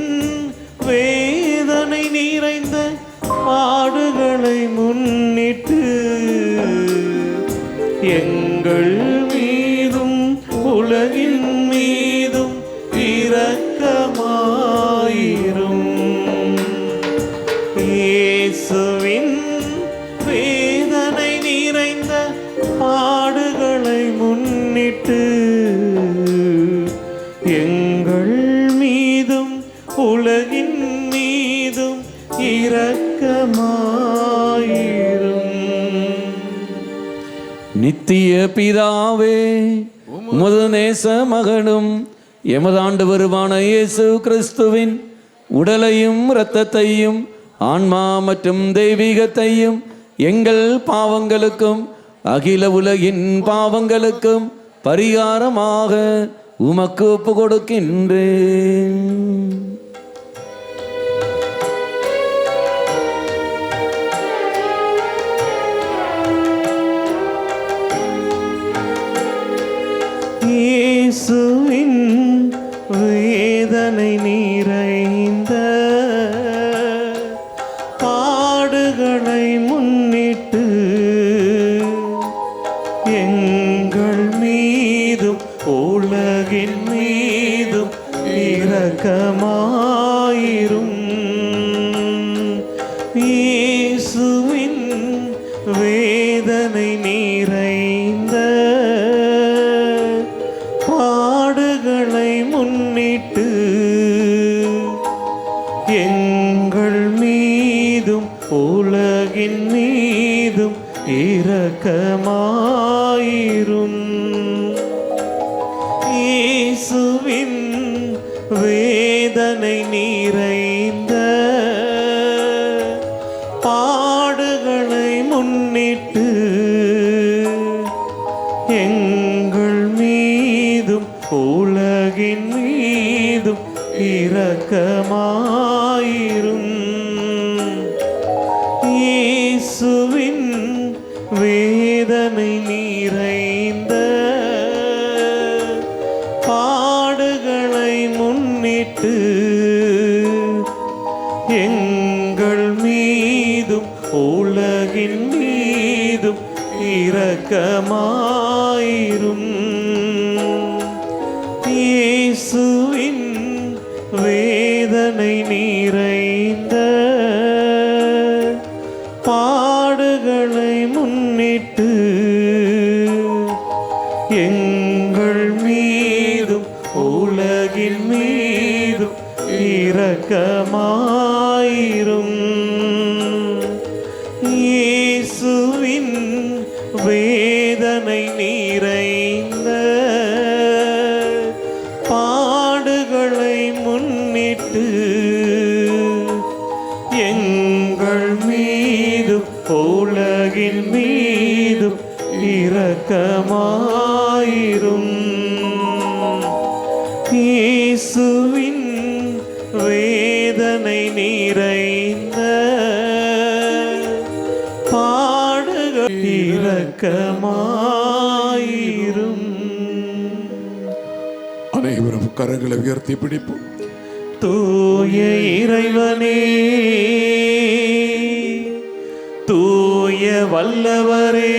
வேதனை நிறைந்த பாடுகளை முன்னிட்டு எங்கள் மீதும் உலகின் மீதும் இரக்கமாயிரும். இயேசுவின் வேதனை நிறைந்த பாடுகளை முன்னிட்டு எங்கள் மீதும் உலகின் மீதும் இரக்கமாயிரும். நித்திய பிதாவே, உமது நேச மகனும் எமது ஆண்டவருமான இயேசு கிறிஸ்துவின் உடலையும் இரத்தத்தையும் ஆன்மா மற்றும் தெய்வீகத்தையும் எங்கள் பாவங்களுக்கும் அகில உலகின் பாவங்களுக்கும் பரிகாரமாக உமக்கு ஒப்பு கொடுக்கின்றேன். இயேசுவின் வேதனை நிறைந்த பாடுகளை முன்னிட்டு எங்கள் மீதும் உலகின் மீதும் இரக்கமாயிரும். இயேசுவின் வேதனை நிறைந்த பாடுகளை முன்னிட்டு எங்கள் மீதும் உலகின் மீதும் இரக்கமாயிரும். இயேசுவின் வேதனை நிறைந்த பாடுகளை முன்னிட்டு எங்கள் மீதும் உலகின் மீதும் இரக்கமாயிரும். இயேசுவின் வேதனை நிறைந்த பாடுகளை முன்னிட்டு எங்கள் மீதும் உலகின் மீதும் இரக்கமாயிரும். இயேசுவின் வேதனை நிறைந்த பாடுகளை முன்னிட்டு எங்கள் மீதும் உலகின் மீதும் இரக்கமாயிரும். இயேசுவின் வேதனை நிறைந்த பாடுகளை முன்னிட்டு எங்கள் மீதும் உலகின் மீதும் இரக்கமாயிரும். இயேசுவின் வேதனை நிறைந்த பாடுகள் இரக்கமாயிரும். அனைவரும் கரங்களை உயர்த்தி பிடிப்போம். தூய இறைவனே, தூய வல்லவரே,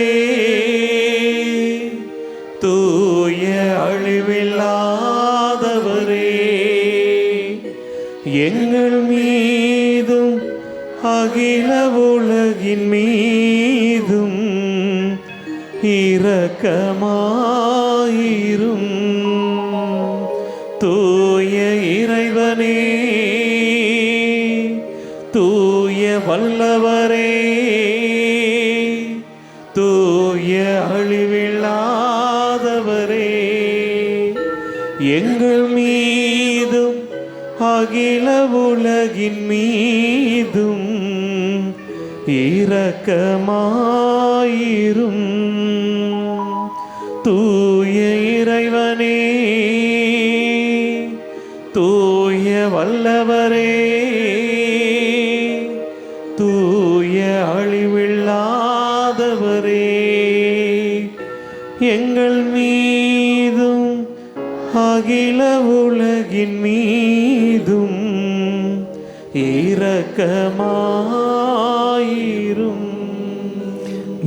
தூய அழிவில்லாதவரே, எங்கள் மீதும் அகில உலகின் மீதும் இரக்கமாயிரும். தூய இறைவனே, தூய வல்லவரே, தூய அழிவில்லாதவரே, எங்கள் மீதும் அகில உலகின் மீதும் இரக்கமாயிரும். தூய இறைவனே, தூய வல்லவரே, தூய அழிவில்லாதவரே, எங்கள் மீதும் அகில உலகின் மீதும் இரக்கமாயிரும்.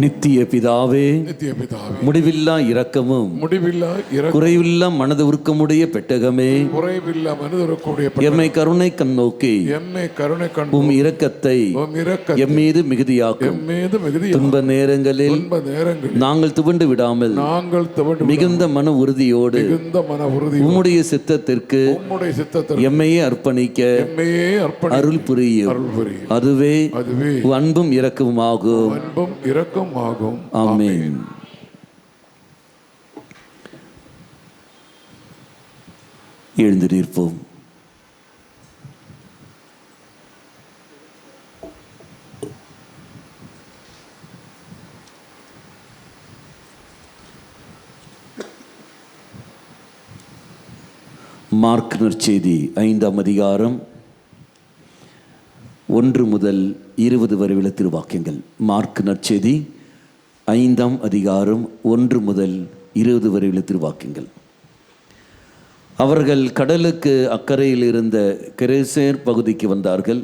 நித்திய பிதாவே, நித்திய பிதாவே, முடிவில்லா இரக்கமும் முடிவில்லா குறைவில்லா மனது உருக்கமுடைய பெட்டகமே, குறைவில்லா மனிதருக்குடைய எம்மை கருணை கண்ணோக்கி என்னை கருணை கண்டு உம் இரக்கத்தை எம் மீது மிகுதியாக்கும். துன்ப நேரங்களில் நாங்கள் துவண்டு விடாமல் மிகுந்த மன உறுதியோடு உம்முடைய சித்தத்திற்கு எம்மையே அர்ப்பணிக்க அருள் புரியும். அதுவே அன்பும் இரக்கமுமாகும். ஆமென். எழுந்து நிற்போம். மார்க் நற்செய்தி 5ஆம் அதிகாரம் 1 முதல் 20 வரை உள்ள திருவாக்கியங்கள். மார்க் நற்செய்தி 5ஆம் அதிகாரம் 1 முதல் 20 வரை உள்ள திருவாக்கியங்கள். அவர்கள் கடலுக்கு அக்கறையில் இருந்த கெரேசேர் பகுதிக்கு வந்தார்கள்.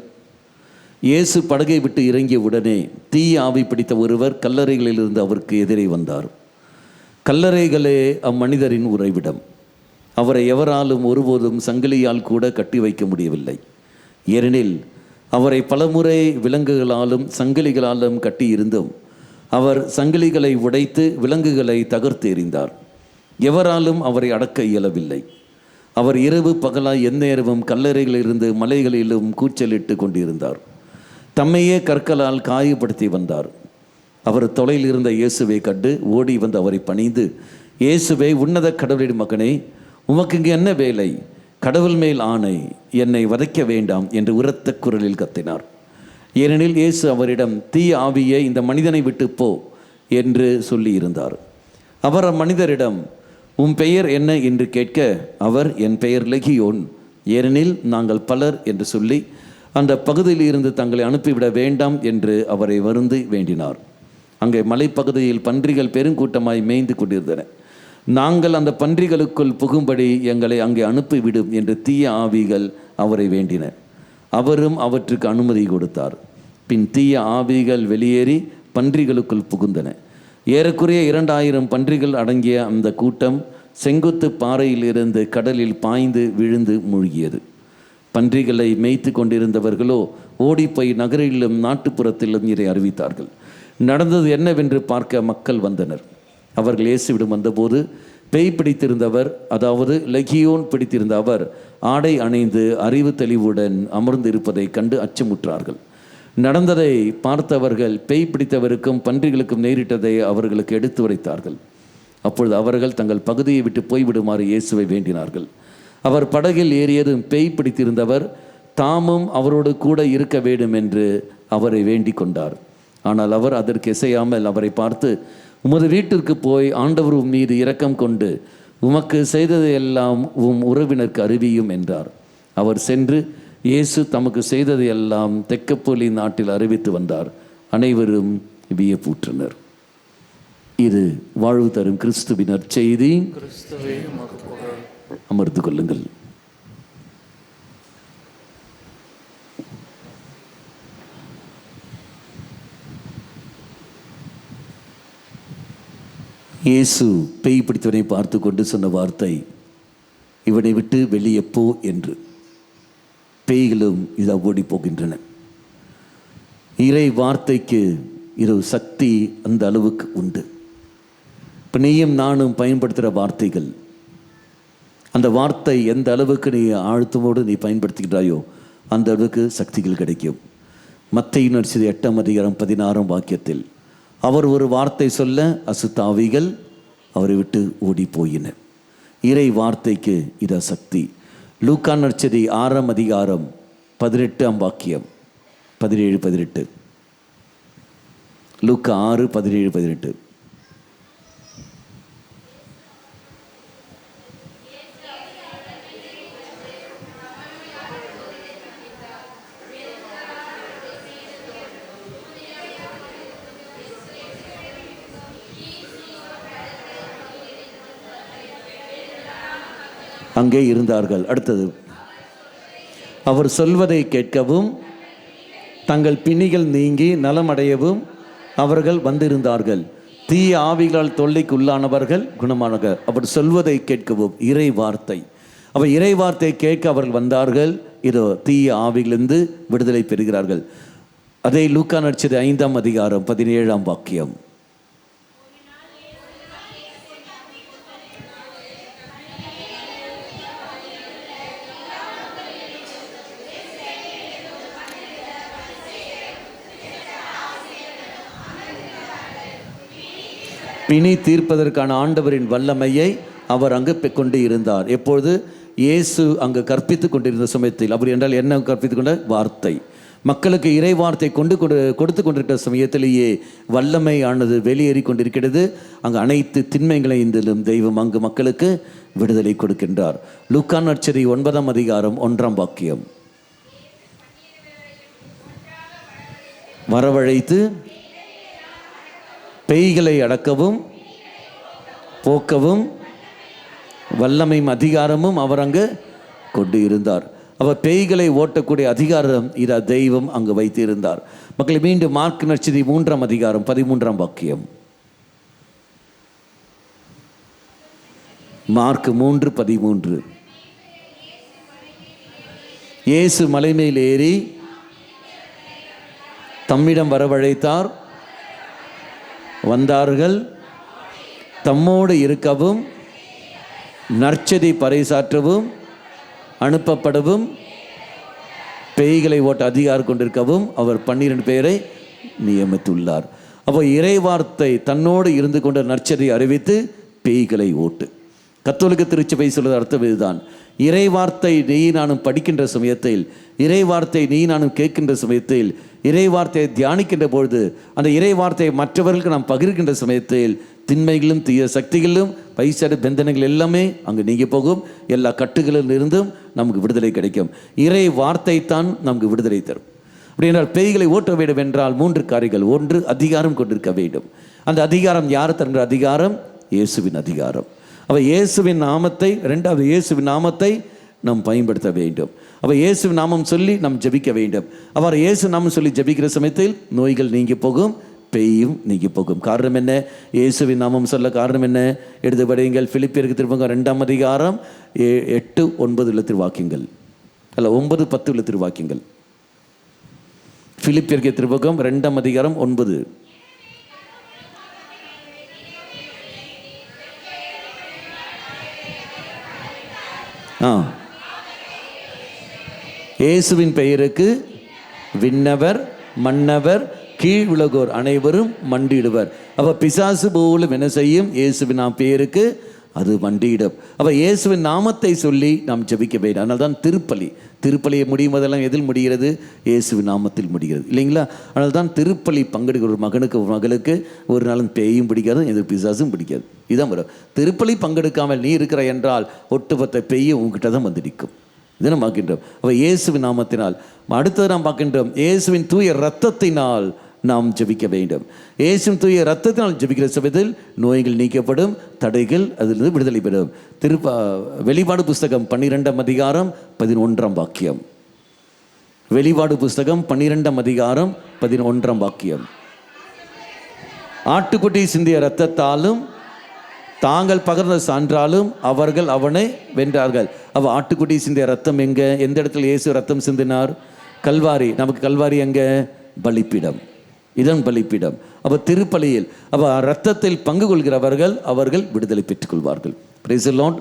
இயேசு படகை விட்டு இறங்கிய உடனே தீய ஆவி பிடித்த ஒருவர் கல்லறைகளிலிருந்து அவருக்கு எதிரே வந்தார். கல்லறைகளே அம்மனிதரின் உறைவிடம். அவரை எவராலும் ஒருபோதும் சங்கிலியால் கூட கட்டி வைக்க முடியவில்லை. ஏனெனில் அவரை பலமுறை விலங்குகளாலும் சங்கிலிகளாலும் கட்டியிருந்தும் அவர் சங்கிலிகளை உடைத்து விலங்குகளை தகர்த்து எறிந்தார். எவராலும் அவரை அடக்க இயலவில்லை. அவர் இரவு பகலாய் எந்நேரமும் கல்லறைகளிலிருந்து மலைகளிலும் கூச்சலிட்டு கொண்டிருந்தார். தம்மையே கற்களால் காயப்படுத்தி வந்தார். அவர் தொலையில் இருந்த இயேசுவை கண்டு ஓடி வந்து அவரை பணிந்து, இயேசுவே, உன்னத கடவுளின் மகனே, உமக்கு இங்கு என்ன வேலை? கடவுள் மேல் ஆணை, என்னை வதைக்க வேண்டாம் என்று உரத்த குரலில் கத்தினார். ஏனெனில் இயேசு அவரிடம், தீய ஆவியை இந்த மனிதனை விட்டு போ என்று சொல்லியிருந்தார். அவர் அம்மனிதரிடம், உன் பெயர் என்ன என்று கேட்க, அவர், என் பெயர் லெகியோன், ஏனெனில் நாங்கள் பலர் என்று சொல்லி அந்த பகுதியில் இருந்து தங்களை அனுப்பிவிட வேண்டாம் என்று அவரை வருந்தி வேண்டினார். அங்கே மலைப்பகுதியில் பன்றிகள் பெருங்கூட்டமாய் மேய்ந்து கொண்டிருந்தன. நாங்கள் அந்த பன்றிகளுக்குள் புகும்படி எங்களை அங்கே அனுப்பிவிடும் என்று தீய ஆவிகள் அவரை வேண்டின. அவரும் அவற்றுக்கு அனுமதி கொடுத்தார். பின் தீய ஆவிகள் வெளியேறி பன்றிகளுக்குள் புகுந்தன. ஏறக்குறைய 2000 பன்றிகள் அடங்கிய அந்த கூட்டம் செங்குத்து பாறையில் இருந்து கடலில் பாய்ந்து விழுந்து மூழ்கியது. பன்றிகளை மேய்த்து கொண்டிருந்தவர்களோ ஓடிப்போய் நகரிலும் நாட்டுப்புறத்திலும் இதை அறிவித்தார்கள். நடந்தது என்னவென்று பார்க்க மக்கள் வந்தனர். அவர்கள் இயேசுவிடம் வந்தபோது பேய் பிடித்திருந்தவர், அதாவது லெகியோன் பிடித்திருந்த அவர் ஆடை அணிந்து அறிவு தெளிவுடன் அமர்ந்திருப்பதை கண்டு அச்சமுற்றார்கள். நடந்ததை பார்த்தவர்கள் பேய் பிடித்தவருக்கும் பன்றிகளுக்கும் நேரிட்டதை அவர்களுக்கு எடுத்து உரைத்தார்கள். அப்பொழுது அவர்கள் தங்கள் பகுதியை விட்டு போய்விடுமாறு இயேசுவை வேண்டினார்கள். அவர் படகில் ஏறியதும் பேய் பிடித்திருந்தவர் தாமும் அவரோடு கூட இருக்க வேண்டும் என்று அவரை வேண்டிக் கொண்டார். ஆனால் அவர் அதற்கு இசையாமல் அவரை பார்த்து, உமது வீட்டிற்கு போய் ஆண்டவர் உம் மீது இரக்கம் கொண்டு உமக்கு செய்ததை எல்லாம் உம் உறவினருக்கு அறிவியும் என்றார். அவர் சென்று இயேசு தமக்கு செய்ததை எல்லாம் தெக்கப்போலி நாட்டில் அறிவித்து வந்தார். அனைவரும் வியப்புற்றனர். இது வாழ்வு தரும் கிறிஸ்துவின் நற்செய்தி. கிறிஸ்துவே உமக்கு புகழ். அமர்ந்து கொள்ளுங்கள். இயேசு பேய் பிடித்தவனை பார்த்து கொண்டு சொன்ன வார்த்தை, இவனை விட்டு வெளியே போ என்று. பேய்களும் இதை ஓடி போகின்றன. இறை வார்த்தைக்கு இது சக்தி அந்த அளவுக்கு உண்டு. இப்போ நீயும் நானும் பயன்படுத்துகிற வார்த்தைகள், அந்த வார்த்தை எந்த அளவுக்கு நீ ஆழ்த்தமோடு நீ பயன்படுத்துகிறாயோ அந்த அளவுக்கு சக்திகள் கிடைக்கும். மத்தேயு நற்செய்தி 8ஆம் அதிகாரம் 16ஆம் வாக்கியத்தில் அவர் ஒரு வார்த்தை சொல்ல அசுத்தாவிகள் அவரை விட்டு ஓடி போயின. இறை வார்த்தைக்கு இத சக்தி. லூக்கா நற்செய்தி 6ஆம் அதிகாரம் 18ஆம் வாக்கியம் 17-18. லூக்கா 6:17-18. அங்கே இருந்தார்கள். அடுத்தது, அவர் சொல்வதை கேட்கவும் தங்கள் பிணிகள் நீங்கி நலமடையவும் அவர்கள் வந்திருந்தார்கள். தீய ஆவிகளால் தொல்லைக்கு உள்ளானவர்கள் குணமானார்கள். அவர் சொல்வதை கேட்கவும், இறை வார்த்தை. அவர் இறை வார்த்தை கேட்க அவர்கள் வந்தார்கள். இதோ தீய ஆவிகளிலிருந்து விடுதலை பெறுகிறார்கள். அதே லூக்கா நற்செய்தி 5ஆம் அதிகாரம் 17ஆம் வாக்கியம். பிணி தீர்ப்பதற்கான ஆண்டவரின் வல்லமையை அவர் அங்கு கொண்டு இருந்தார். எப்பொழுது இயேசு அங்கு கற்பித்து கொண்டிருந்த சமயத்தில். அப்படி என்றால் என்ன கற்பித்து கொண்ட வார்த்தை, மக்களுக்கு இறை வார்த்தை கொடுத்து கொண்டிருக்கிற சமயத்திலேயே வல்லமை ஆனது வெளியேறி கொண்டிருக்கிறது. அங்கு அனைத்து திண்மைகளையும் தெய்வம் அங்கு மக்களுக்கு விடுதலை கொடுக்கின்றார். லூக்கா நற்செய்தி 9ஆம் அதிகாரம் 1ஆம் வாக்கியம். வரவழைத்து பேய்களை அடக்கவும் போக்கவும் வல்லமையும் அதிகாரமும் அவர் அங்கு கொண்டு இருந்தார். அவர் பேய்களை ஓட்டக்கூடிய அதிகாரம் இதை தெய்வம் அங்கு வைத்து இருந்தார். மக்களை மீண்டும் மார்க் நற்செய்தி 3ஆம் அதிகாரம் 13ஆம் வாக்கியம். மார்க் 3:13. இயேசு மலை மேல் ஏறி தம்மிடம் வரவழைத்தார். வந்தார்கள். தம்மோடு இருக்கவும் நற்செய்தி பறைசாற்றவும் அனுப்பப்படவும் பேய்களை ஓட்ட அதிகாரம் கொண்டிருக்கவும் அவர் 12 பேரை நியமித்துள்ளார். அப்போ இறை வார்த்தை தன்னோடு இருந்து கொண்ட நற்செய்தியை அறிவித்து பேய்களை ஓட்டு. கத்தோலிக்க திருச்சபை சொல்வது அர்த்தம் இதுதான். இறை வார்த்தை நீ நானும் படிக்கின்ற சமயத்தில், இறை வார்த்தை நீ நானும் கேட்கின்ற சமயத்தில், இறை வார்த்தையை தியானிக்கின்ற பொழுது, அந்த இறை வார்த்தையை மற்றவர்களுக்கு நாம் பகிர்கின்ற சமயத்தில் திண்மைகளும் தீய சக்திகளும் பைசாடு பந்தனங்கள் எல்லாமே அங்கு நீங்கி போகும். எல்லா கட்டுகளில் இருந்தும் நமக்கு விடுதலை கிடைக்கும். இறை வார்த்தை தான் நமக்கு விடுதலை தரும். அப்படி என்றால் பேய்களை ஓட்ட வேண்டும் என்றால் 3 காரியங்கள். 1, அதிகாரம் கொண்டிருக்க வேண்டும். அந்த அதிகாரம் யார் தருகிற அதிகாரம்? இயேசுவின் அதிகாரம். அப்போ இயேசுவின் நாமத்தை, 2வது இயேசுவின் நாமத்தை நாம் பயன்படுத்த வேண்டும். அப்போ இயேசுவின் நாமம் சொல்லி நாம் ஜெபிக்க வேண்டும். அவர் இயேசு நாமம் சொல்லி ஜெபிக்கிற சமயத்தில் நோய்கள் நீங்கி போகும், பேயும் நீங்கி போகும். காரணம் என்ன? இயேசுவின் நாமம் சொல்ல காரணம் என்ன? எடுத்து படியுங்கள். பிலிப்பியருக்கு திரும்புங்க 2ஆம் அதிகாரம் 8-9 திருவாக்கியங்கள், அல்ல 9-10 திருவாக்கியங்கள். பிலிப்பியருக்கு திரும்புகம் 2ஆம் அதிகாரம் 9. இயேசுவின் பெயருக்கு விண்ணவர் மன்னவர் கீழ் உலகோர் அனைவரும் மண்டிடுவர். அப்போ பிசாசு போலும் என்ன செய்யும்? இயேசுவின் பெயருக்கு அது மண்டியிடும். அப்போ இயேசுவின் நாமத்தை சொல்லி நாம் ஜெபிக்க வேண்டும். அதனால தான் திருப்பலியை முடியும் போதெல்லாம் எதில் முடிகிறது? இயேசுவின் நாமத்தில் முடிகிறது இல்லைங்களா? அதனால தான் திருப்பலி பங்கெடுக்கிற ஒரு மகனுக்கு ஒரு மகளுக்கு ஒரு நாளும் பேயும் பிடிக்காது, எது பிசாசும் பிடிக்காது. இதுதான் வரும். திருப்பலி பங்கெடுக்காமல் நீ இருக்கிற என்றால் ஒட்டுமொத்த பேயும் உங்ககிட்ட தான் வந்து நிற்கும். இதை நாம் பார்க்கின்றோம். அப்போ இயேசுவின் நாமத்தினால். அடுத்தது நாம் பார்க்கின்றோம், இயேசுவின் தூய இரத்தத்தினால் நாம் ஜெபிக்க வேண்டும். இயேசுவின் தூய இரத்தத்தினால் ஜெபிக்கிற சமயத்தில் நோய்கள் நீக்கப்படும், தடைகள் அதிலிருந்து விடுதலை பெறும். வெளிப்பாடு புஸ்தகம் 12ஆம் அதிகாரம் 11ஆம் வாக்கியம். வெளிப்பாடு புஸ்தகம் 12ஆம் அதிகாரம் 11ஆம் வாக்கியம். ஆட்டுக்குட்டி சிந்திய இரத்தத்தாலும் தாங்கள் பகர்ந்த சான்றாலும் அவர்கள் அவனை வென்றார்கள். அவ ஆட்டுக்குட்டி சிந்திய ரத்தம் எங்க? எந்த இடத்துல இயேசு ரத்தம் சிந்தினார்? கல்வாரி. நமக்கு கல்வாரி எங்க? பலிப்பீடம். இதன் பலிப்பீடம். அப்போ திருப்பலியில் அப்போ ரத்தத்தில் பங்கு கொள்கிறவர்கள் அவர்கள் விடுதலை பெற்றுக்கொள்வார்கள். Praise the Lord.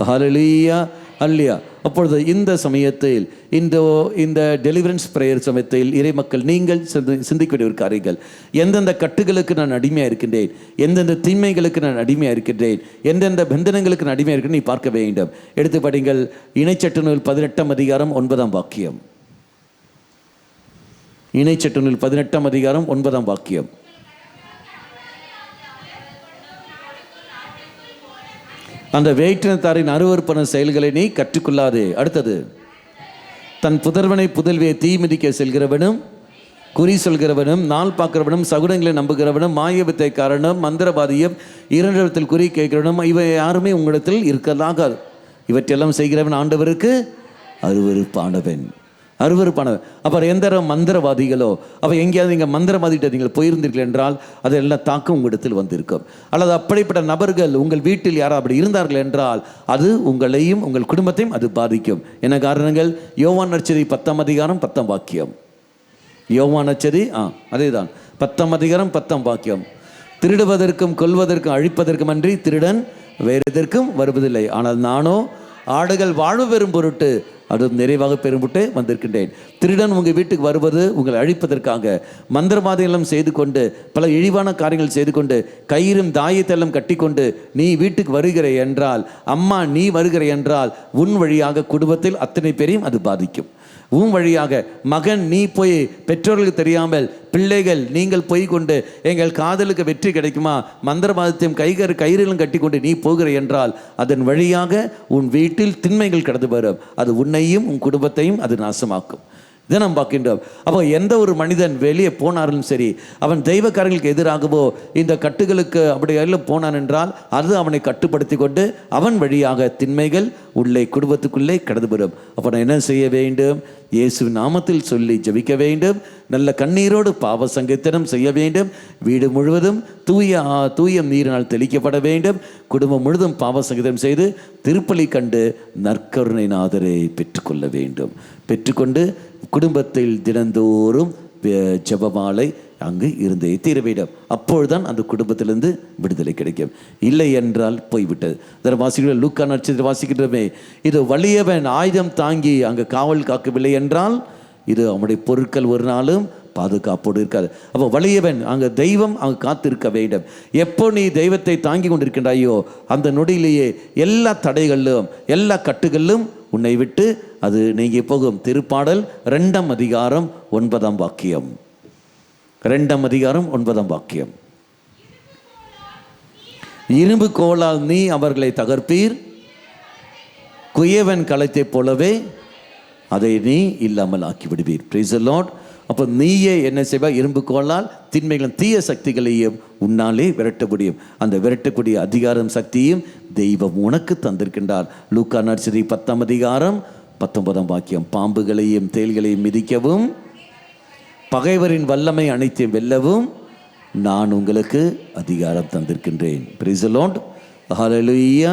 ஹல்லேலூயா. அல்லையா? அப்பொழுது இந்த சமயத்தில் இந்த டெலிவரன்ஸ் பிரேயர் சமயத்தில் இறை மக்கள் நீங்கள் சிந்திக்க வேண்டிய ஒரு காரியங்கள், எந்தெந்த கட்டுகளுக்கு நான் அடிமையாக இருக்கின்றேன், எந்தெந்த தீமைகளுக்கு நான் அடிமையாக இருக்கின்றேன், எந்தெந்த பந்தனங்களுக்கு நான் அடிமையாக இருக்கிறேன் நீ பார்க்க வேண்டும். எடுத்து படிங்கள். இணைச்சட்ட நூல் 18ஆம் அதிகாரம் 9ஆம் வாக்கியம். இணைச்சட்ட நூல் 18ஆம் அதிகாரம் 9ஆம் வாக்கியம். அந்த வேற்றினத்தாரின் அருவருப்பான செயல்களை நீ கற்றுக்கொள்ளாதே. அடுத்தது, தன் புதல்வனை புதல்வியை தீ மிதிக்க செல்கிறவனும், குறி சொல்கிறவனும், நாள் பார்க்கிறவனும், சகுனங்களை நம்புகிறவனும், மாயவித்தைக்காரனும், மந்திரவாதியும், இரண்டிடத்தில் குறி கேட்கிறவனும் இவை யாருமே உங்களிடத்தில் இருக்கலாகாது. இவற்றெல்லாம் செய்கிறவன் ஆண்டவருக்கு அருவருப்பானவன். அப்புறம் எந்த மந்திரவாதிகளோ அவ எங்கேயாவது நீங்கள் மந்திரவாதிகிட்ட நீங்கள் போயிருந்தீர்கள் என்றால் அதெல்லாம் தாக்கம் உங்களிடத்தில் வந்திருக்கும். அல்லது அப்படிப்பட்ட நபர்கள் உங்கள் வீட்டில் யாரும் அப்படி இருந்தார்கள் என்றால் அது உங்களையும் உங்கள் குடும்பத்தையும் அது பாதிக்கும். என்ன காரணங்கள்? யோவான் நற்செய்தி 10ஆம் அதிகாரம் 10ஆம் வாக்கியம். யோவான் நற்செய்தி அதே தான் 10ஆம் அதிகாரம் 10ஆம் வாக்கியம். திருடுவதற்கும் கொல்வதற்கும் அழிப்பதற்கும் அன்றி திருடன் வேறு எதற்கும் வருவதில்லை. ஆனால் நானோ ஆடுகள் வாழ்வு பெறும் பொருட்டு அது நிறைவாக பெரும்புட்டு வந்திருக்கின்றேன். திருடன் உங்கள் வீட்டுக்கு வருவது உங்களை அழிப்பதற்காக. மந்திரவாதிகளும் செய்து கொண்டு பல இழிவான காரியங்கள் செய்து கொண்டு கயிறும் தாயத்தெல்லாம் கட்டி கொண்டு நீ வீட்டுக்கு வருகிற என்றால், அம்மா நீ வருகிற என்றால் உன் வழியாக குடும்பத்தில் அத்தனை பேரையும் அது பாதிக்கும். உன் வழியாக மகன் நீ போய் பெற்றோர்களுக்கு தெரியாமல் பிள்ளைகள் நீங்கள் போய் கொண்டு எங்கள் காதலுக்கு வெற்றி கிடைக்குமா மந்திரவாதத்தையும் கயிறிலும் கட்டி கொண்டு நீ போகிற என்றால் அதன் வழியாக உன் வீட்டில் திண்மைகள் கடந்து வரும். அது உன்னையும் உன் குடும்பத்தையும் அது நாசமாக்கும். இதை நாம் பார்க்கின்றோம். அப்போ எந்த ஒரு மனிதன் வெளியே போனாலும் சரி, அவன் தெய்வ காரியங்களுக்கு எதிராகவோ இந்த கட்டுகளுக்கு அப்படி எல்லாம் போனான் என்றால் அது அவனை கட்டுப்படுத்தி கொண்டு அவன் வழியாக திண்மைகள் உள்ளே குடும்பத்துக்குள்ளே கடந்து வரும். அப்போ நான் என்ன செய்ய வேண்டும்? இயேசுவின் நாமத்தில் சொல்லி ஜெபிக்க வேண்டும். நல்ல கண்ணீரோடு பாவ சங்கீர்த்தனம் செய்ய வேண்டும். வீடு முழுவதும் தூய நீரினால் தெளிக்கப்பட வேண்டும். குடும்பம் முழுதும் பாவ சங்கீதம் செய்து திருப்பலி கண்டு நற்கருணை நாதரை பெற்றுக்கொள்ள வேண்டும். பெற்றுக்கொண்டு குடும்பத்தில் தினந்தோறும் ஜெபமாலை அங்கு இருந்தே தீர வேண்டும். அப்பொழுதுதான் அந்த குடும்பத்திலிருந்து விடுதலை கிடைக்கும். இல்லை என்றால் போய்விட்டது. இதனை வாசிக்கிற லூக்கா நற்செய்தியில் வாசிக்கின்றமே, இது வலியவன் ஆயுதம் தாங்கி அங்கு காவல் காக்கவில்லை என்றால் இது அவனுடைய பொருட்கள் ஒரு நாளும் பாதுகாப்போடு இருக்காது. அப்போ வலியவன் அங்கே தெய்வம் அங்கே காத்திருக்க வேண்டும். எப்போ நீ தெய்வத்தை தாங்கி கொண்டிருக்கின்றாயோ அந்த நொடியிலேயே எல்லா தடைகளிலும் எல்லா கட்டுகளிலும் உன்னை விட்டு அது நீங்கி போகும். திருப்பாடல் 2ஆம் அதிகாரம் 9ஆம் வாக்கியம். 2ஆம் அதிகாரம் 9ஆம் வாக்கியம். இரும்பு கோலால் நீ அவர்களை தகர்ப்பீர், குயவன் களத்தை போலவே அதை நீ இல்லாமல் ஆக்கி விடுவீர். Praise the Lord. அப்போ நீயே என்ன செய்வாய்? இரும்பு கோலால் திண்மைகளும் தீய சக்திகளையும் உன்னாலே விரட்ட முடியும். அந்த விரட்டக்கூடிய அதிகாரம் சக்தியும் தெய்வம் உனக்கு தந்திருக்கின்றார். லூக்கா நற்செய்தி 10ஆம் அதிகாரம் 19ஆம் வாக்கியம். பாம்புகளையும் தேள்களையும் மிதிக்கவும் பகைவரின் வல்லமை அனைத்தையும் வெல்லவும் நான் உங்களுக்கு அதிகாரம் தந்திருக்கின்றேன். Praise the Lord. ஹல்லேலூயா,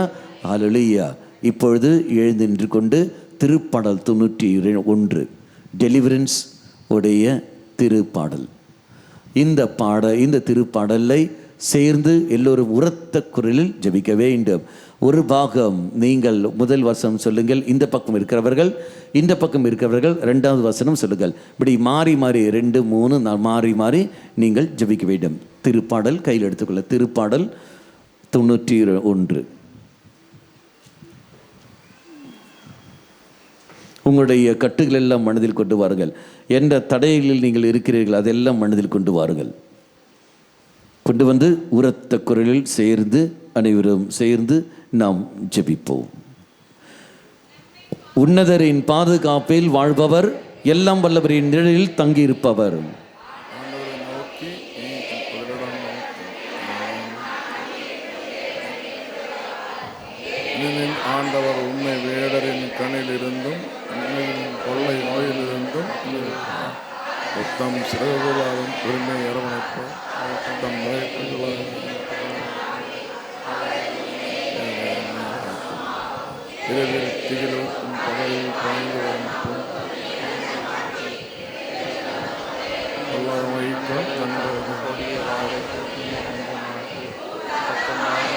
ஹல்லேலூயா. இப்பொழுது எழுந்து நின்று கொண்டு திருப்பாடல் 91 டெலிவரன்ஸ் உடைய திருப்பாடல். இந்த திருப்பாடலை சேர்ந்து எல்லோரும் உரத்த குரலில் ஜெபிக்க வேண்டும். ஒரு பாகம் நீங்கள் முதல் வசனம் சொல்லுங்கள், இந்த பக்கம் இருக்கிறவர்கள் 2வது வசனம் சொல்லுங்கள். இப்படி மாறி மாறி 2, 3 மாறி நீங்கள் ஜெபிக்க வேண்டும். திருப்பாடல் கையில் எடுத்துக்கொள்ள. திருப்பாடல் 91. உங்களுடைய கட்டுகள் எல்லாம் மனதில் கொண்டு வாருங்கள். எந்த தடைகளில் நீங்கள் இருக்கிறீர்கள் அதெல்லாம் மனதில் கொண்டு வாருங்கள். கொண்டு வந்து உரத்த குரலில் சேர்ந்து அனைவரும் சேர்ந்து நாம் ஜெபிப்போம். உன்னதரின் பாதுகாப்பில் வாழ்பவர், எல்லாம் வல்லவரின் நிழலில் தங்கியிருப்பவர். ஆண்டவர் உண்மை வேடரின் கண்ணிலிருந்தும் கொள்ளை நோயிலிருந்தும் தம் சிறகுகளாலும் பெருமை அரவணைப்பார். தம் இரவில் திகிலும் பகலில் பாய்ந்து வரும் வல்லமைக்கும்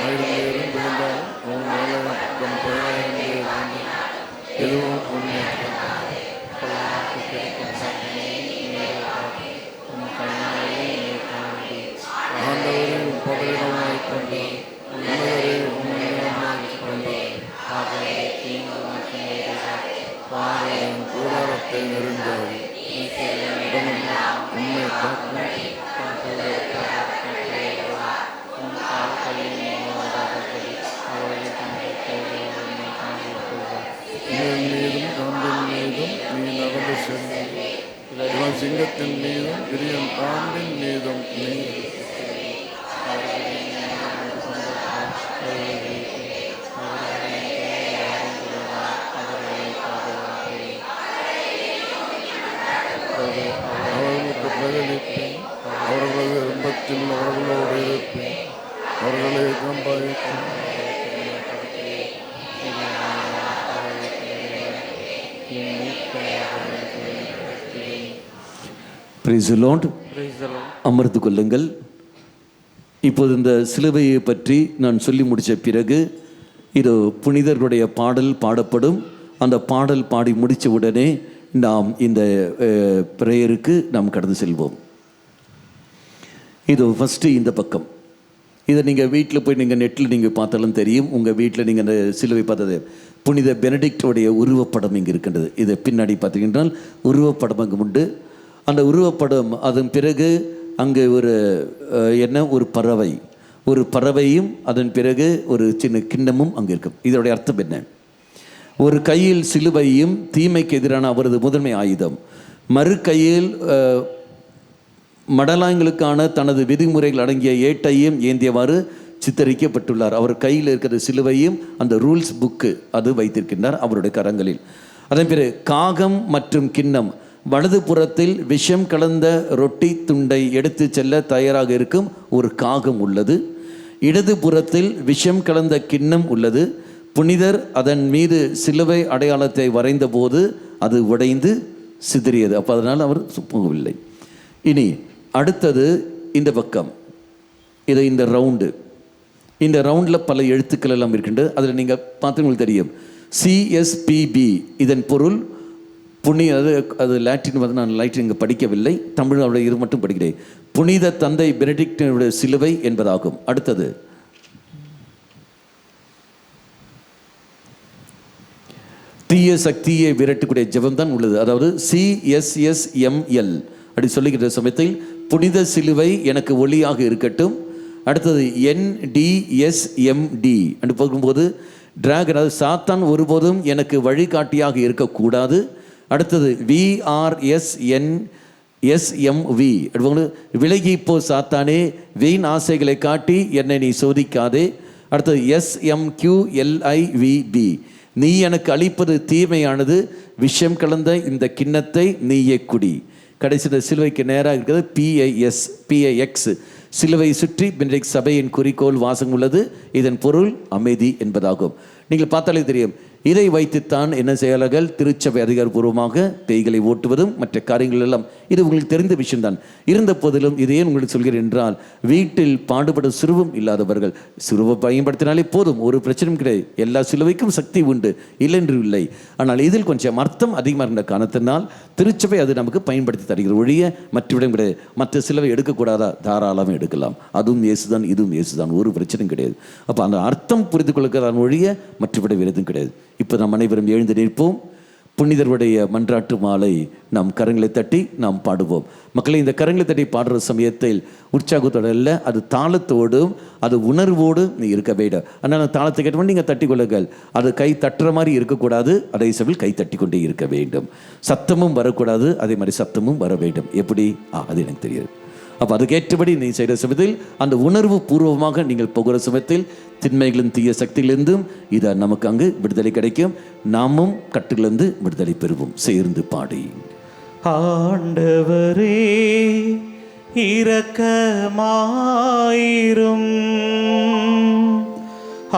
ஆயிரம் பேரும் விழுந்தாலும் அவன் வேலை தம் 10,000 பேர் எதுவும் உண்மை ஆண்டவரே பதவிடமாய் கொண்டார். உன்னதரே உண்மையாக கொண்டார். கூடாரத்தை நெருங்காது உண்மை காக்கும் மீதும் காம்பின் மீதும் நீ நடந்து சென்று இவன் சிங்கத்தின் மீதும் பிரியன் பாம்பின் மீதும் நீ அவர்களுக்கு பதிலளிப்பேன். அவர்களது இன்பத்தில் அவர்களோடு இருப்பேன். அவர்களை கம்பாய்ப்பேன். Praise the Lord. அமர்ந்து கொள்ளுங்கள். இப்போது இந்த சிலுவையை பற்றி நான் சொல்லி முடித்த பிறகு இது புனிதர்களுடைய பாடல் பாடப்படும். அந்த பாடல் பாடி முடித்த உடனே நாம் இந்த ப்ரேயருக்கு நாம் கடந்து செல்வோம். இது ஃபஸ்ட்டு இந்த பக்கம். இதை நீங்கள் வீட்டில் போய் நீங்கள் நெட்டில் நீங்கள் பார்த்தாலும் தெரியும். உங்கள் வீட்டில் நீங்கள் அந்த சிலுவை பார்த்தது புனித பெனடிக்டோடைய உருவப்படம் இங்கே இருக்கின்றது. இதை பின்னாடி பார்த்தீங்கன்னா உருவப்படம் அங்கே உண்டு. அந்த உருவப்படம் அதன் பிறகு அங்கே ஒரு பறவையும் அதன் பிறகு ஒரு சின்ன கிண்ணமும் அங்கே இருக்கும். இதோடைய அர்த்தம் என்ன? ஒரு கையில் சிலுவையும் தீமைக்கு எதிரான அவரது முதன்மை ஆயுதம், மறு கையில் மடலாயங்களுக்கான தனது விதிமுறைகள் அடங்கிய ஏட்டையும் ஏந்தியவாறு சித்தரிக்கப்பட்டுள்ளார். அவர் கையில் இருக்கிற சிலுவையும் அந்த ரூல்ஸ் புக்கு அது வைத்திருக்கின்றார் அவருடைய கரங்களில். அதன் பிறகு காகம் மற்றும் கிண்ணம். வலது புறத்தில் விஷம் கலந்த ரொட்டி துண்டை எடுத்து செல்ல தயாராக இருக்கும் ஒரு காகம் உள்ளது. இடது புறத்தில் விஷம் கலந்த கிண்ணம் உள்ளது. புனிதர் அதன் மீது சிலுவை அடையாளத்தை வரைந்த போது அது உடைந்து சிதறியது. அப்போ அதனால் அவர் போகவில்லை. இனி அடுத்தது இந்த பக்கம். இது இந்த ரவுண்டு. இந்த ரவுண்டில் பல எழுத்துக்கள் எல்லாம் இருக்கின்றது. அதில் நீங்கள் பார்த்து உங்களுக்கு தெரியும் CSPB. இதன் பொருள் புனித அது லாட்டின் வந்து நான் லாட்டின் இங்கே படிக்கவில்லை. தமிழ் அவருடைய இது மட்டும் படிக்கிறேன். புனித தந்தை பெனடிக்டனுடைய சிலுவை என்பதாகும். அடுத்தது தீய சக்தியை விரட்டக்கூடிய ஜெபம் தான் உள்ளது. அதாவது CSSML அப்படி சொல்லிக்கிற சமயத்தில் புனித சிலுவை எனக்கு ஒளியாக இருக்கட்டும். அடுத்தது NDSMD அப்படி பார்க்கும்போது டிராகன், அதாவது சாத்தான் ஒருபோதும் எனக்கு வழிகாட்டியாக இருக்கக்கூடாது. அடுத்தது VRSNSMV விலகி இப்போ சாத்தானே, வீண் ஆசைகளை காட்டி என்னை நீ சோதிக்காதே. அடுத்தது SMQLIVB நீ எனக்கு அளிப்பது தீமையானது, விஷம் கலந்த இந்த கிண்ணத்தை நீயே குடி. கடைசியில் சிலுவைக்கு நேராக இருக்கிறது PIX சிலுவை சுற்றி பெனடிக்ட் சபையின் குறிக்கோள் வாசம் உள்ளது. இதன் பொருள் அமைதி என்பதாகும். நீங்கள் பார்த்தாலே தெரியும். இதை வைத்துத்தான் என்ன செய்யலார்கள்? திருச்சபை அதிகாரப்பூர்வமாக பேய்களை ஓட்டுவதும் மற்ற காரியங்கள் எல்லாம் இது உங்களுக்கு தெரிந்த விஷயம்தான். இருந்த போதிலும் இதையே உங்களுக்கு சொல்கிறேன் என்றால், வீட்டில் பாடுபட சிறுவம் இல்லாதவர்கள் சிறுவை பயன்படுத்தினாலே போதும், ஒரு பிரச்சனையும் கிடையாது. எல்லா சிலுவைக்கும் சக்தி உண்டு, இல்லைன்று இல்லை. ஆனால் இதில் கொஞ்சம் அர்த்தம் அதிகமாக இருந்த காரணத்தினால் திருச்சபை அது நமக்கு பயன்படுத்தி தருகிற ஒழிய மற்றவிடம் கிடையாது. மற்ற சிலுவை எடுக்கக்கூடாதா? தாராளமாக எடுக்கலாம். அதுவும் இயேசுதான், இதுவும் இயேசுதான், ஒரு பிரச்சனையும் கிடையாது. அப்போ அந்த அர்த்தம் புரிந்து கொள்கிறதான் ஒழிய மற்றவிட எதுவும் கிடையாது. இப்போ நாம் அனைவரும் எழுந்து நிற்போம். புனிதருடைய மன்றாட்டு மாலை நாம் கரங்களை தட்டி நாம் பாடுவோம். மக்களை, இந்த கரங்களை தட்டி பாடுற சமயத்தில் உற்சாகத்தோடு இல்லை, அது தாளத்தோடும் அது உணர்வோடு நீ இருக்க வேண்டும். அதனால் தாளத்தை கேட்டவொடனே நீங்கள் தட்டி கொள்ளுங்கள். அது கை தட்டுற மாதிரி இருக்கக்கூடாது, அதே சமயம் கை தட்டி கொண்டே இருக்க வேண்டும். சத்தமும் வரக்கூடாது, அதே மாதிரி சத்தமும் வர வேண்டும். எப்படி? அது எனக்கு தெரியாது. அப்போ அதுக்கேற்றபடி நீ செய்கிற சமயத்தில் அந்த உணர்வு பூர்வமாக நீங்கள் போகிற சமயத்தில் திண்மைகளின் தீய சக்தியிலிருந்தும் இதை நமக்கு அங்கு விடுதலை கிடைக்கும். நாமும் கட்டுகளிலிருந்து விடுதலை பெறுவோம். சேர்ந்து பாடி. ஆண்டவரே இரக்கமாயிரும்,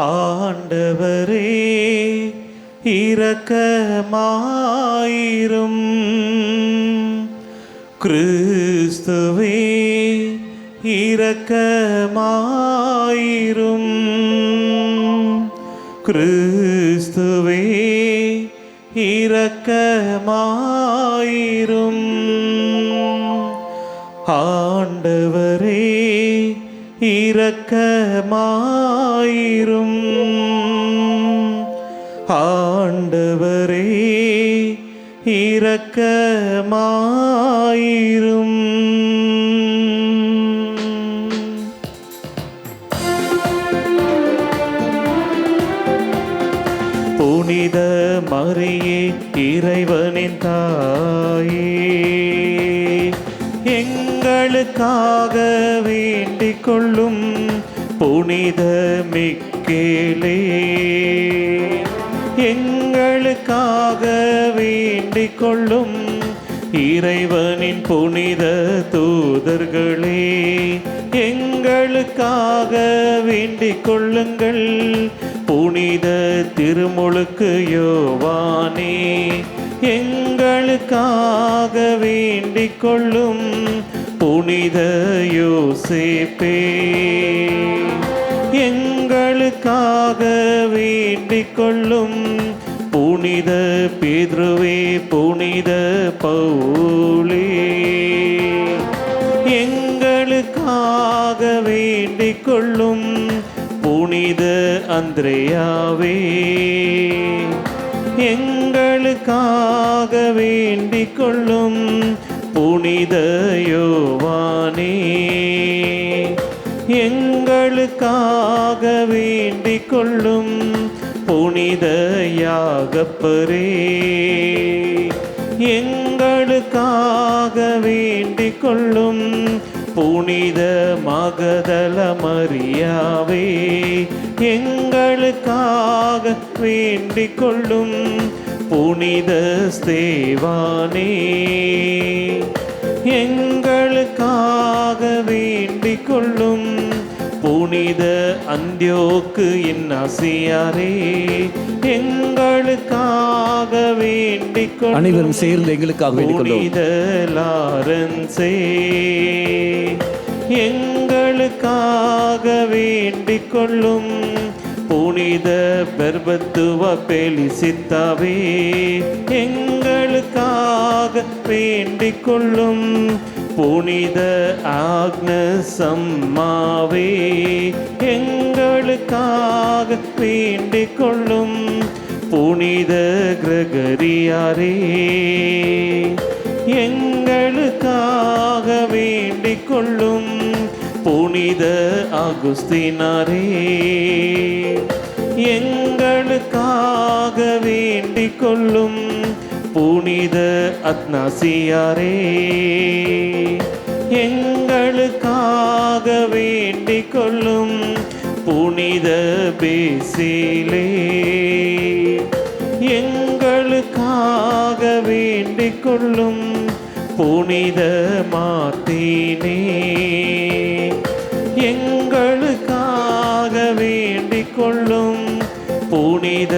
ஆண்டவரே இரக்கமாயிரும், கிறிஸ்துவே இரக்கமாயிரும், கிறிஸ்துவே இரக்கமாயிரும், ஆண்டவரே இரக்கமாயிரும், ஆண்டவரே இரக்கமாயிரும். புனித மரியே இறைவனின் தாயே, எங்களுக்காக வேண்டிக் கொள்ளும். புனித மிக்கேலே, எங்களுக்காக வேண்டிக் கொள்ளும். இறைவனின் புனித தூதர்களே, எங்களுக்காக வேண்டிக் கொள்ளுங்கள். புனித திருமுழுக்கு யோவானே, எங்களுக்காக வேண்டிக் கொள்ளும். புனித யோசேப்பே, எங்களுக்காக வேண்டிக் கொள்ளும். புனித பேதுருவே, புனித பவுலே, எங்களுக்காக வேண்டிக் கொள்ளும். புனித அந்திரேயாவே, எங்களுக்காக வேண்டிக் கொள்ளும். புனித யோவானே, எங்களுக்காக வேண்டிக் கொள்ளும். புனித யாகப்பரே, எங்களுக்காக வேண்டிக் கொள்ளும். புனித மகதல மரியாவே, எங்களுக்காக வேண்டிக் கொள்ளும். புனித ஸ்தேவானே, எங்களுக்காக வேண்டிக் கொள்ளும். புனித அந்தியோக்கு இன்னாசியாரே, எங்களுக்காக வேண்டிக் கொள்ளும். அனைவரும் சேர்ந்து எங்களுக்காக வேண்டிக் கொள்ளும். புனித லாரன்சே, எங்களுக்காக வேண்டிக் கொள்ளும். புனித பெர்பத்துவ பெலிசித்தாவே, எங்களுக்காக வேண்டிக் கொள்ளும். புனித ஆக்னஸ் அம்மாவே, எங்களுக்காக வேண்டிக் கொள்ளும். புனித கிரகரியாரே, எங்களுக்காக வேண்டிக் கொள்ளும். புனித அகுஸ்தினாரே, எங்களுக்காக வேண்டிக் கொள்ளும். புனித அத்னாசியாரே, எங்களுக்காக வேண்டிக் கொள்ளும். புனித பேசிலே, எங்களுக்காக வேண்டிக் கொள்ளும். புனித மார்த்தீனே, எங்களுக்காக வேண்டிக் கொள்ளும். புனித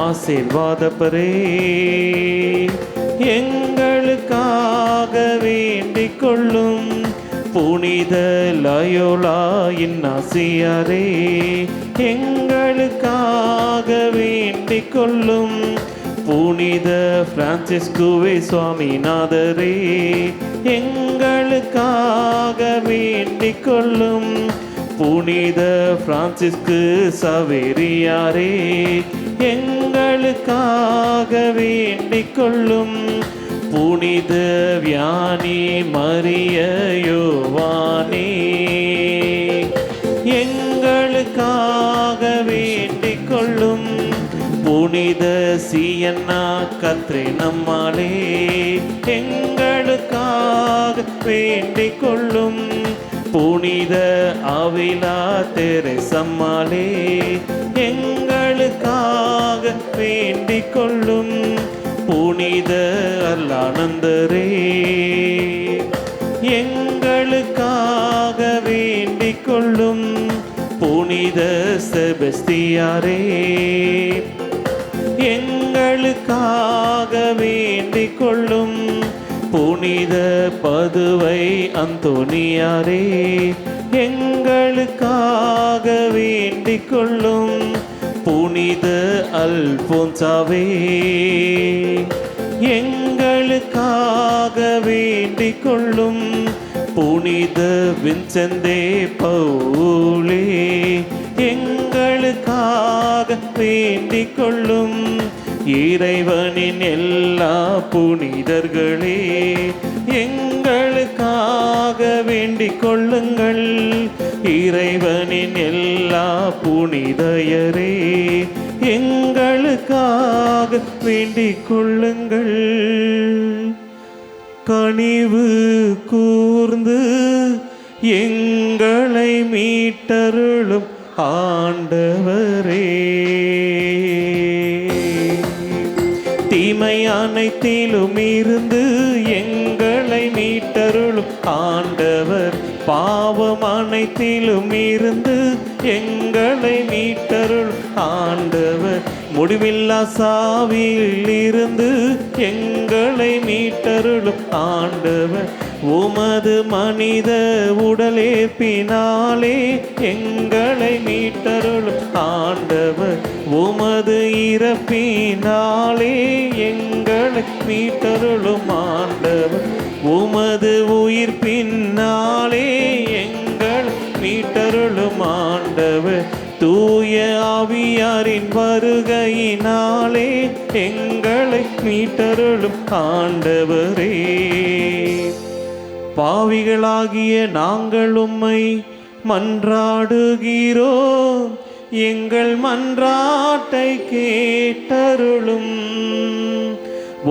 ஆசீர்வாதப்பரே, எங்களுக்காக வேண்டிக் கொள்ளும். புனித லயோலா இன்னாசியாரே, எங்களுக்காக வேண்டிக் கொள்ளும். புனித பிரான்சிஸ்குவே சுவாமிநாதரே, எங்களுக்காக வேண்டிக் கொள்ளும். புனித பிரான்சிஸ்கு சவேரியாரே எங்களுக்காக வேண்டிக் கொள்ளும். புனித வியானி மரிய யோவானே எங்களுக்காக வேண்டிக் கொள்ளும். புனித சியன்னா கத்ரினம்மாளே எங்களுக்காக வேண்டிக் கொள்ளும். புனித அவிலா தெரேசம்மாளே எங்களுக்காக வேண்டிக் கொள்ளும். புனித அல்லானந்தரே எங்களுக்காக வேண்டிக் கொள்ளும். புனித செபஸ்தியாரே எங்களுக்காக வேண்டிக் கொள்ளும். புனித பதுவை அந்தோனியாரே எங்களுக்காக வேண்டிக் கொள்ளும். புனித அல்போன்சாவே எங்களுக்காக வேண்டிக் கொள்ளும். புனித வின்செந்தே பவுலே எங்களுக்காக வேண்டிக் கொள்ளும். இறைவனின் எல்லா புனிதர்களே எங்களுக்காக வேண்டிக் கொள்ளுங்கள். இறைவனின் எல்லா புனிதயரே எங்களுக்காக வேண்டிக் கொள்ளுங்கள். கனிவு கூர்ந்து எங்களை மீட்டருளும் ஆண்டவரே, தீமை அனைத்திலும் இருந்து எங்களை மீட்டருளும் ஆண்டவர், பாவம் அனைத்திலும் இருந்து எங்களை மீட்டருளும் ஆண்டவர், முடிவில்லா சாவில் இருந்து எங்களை மீட்டருளும் ஆண்டவர், உமது மனித உடலேற்பினாலே எங்களை மீட்டருளும் ஆண்டவர், உமது இறப்பினாலே எங்களை மீட்டருளும் ஆண்டவர், உமது உயிர்ப்பினாலே எங்களை மீட்டருளும் ஆண்டவர், தூய ஆவியாரின் வருகையினாலே எங்களை மீட்டருளும் ஆண்டவரே. பாவிகளாகிய நாங்கள் உம்மை மன்றாடுகிறோம், எங்கள் மன்றாட்டை கேட்டருளும்.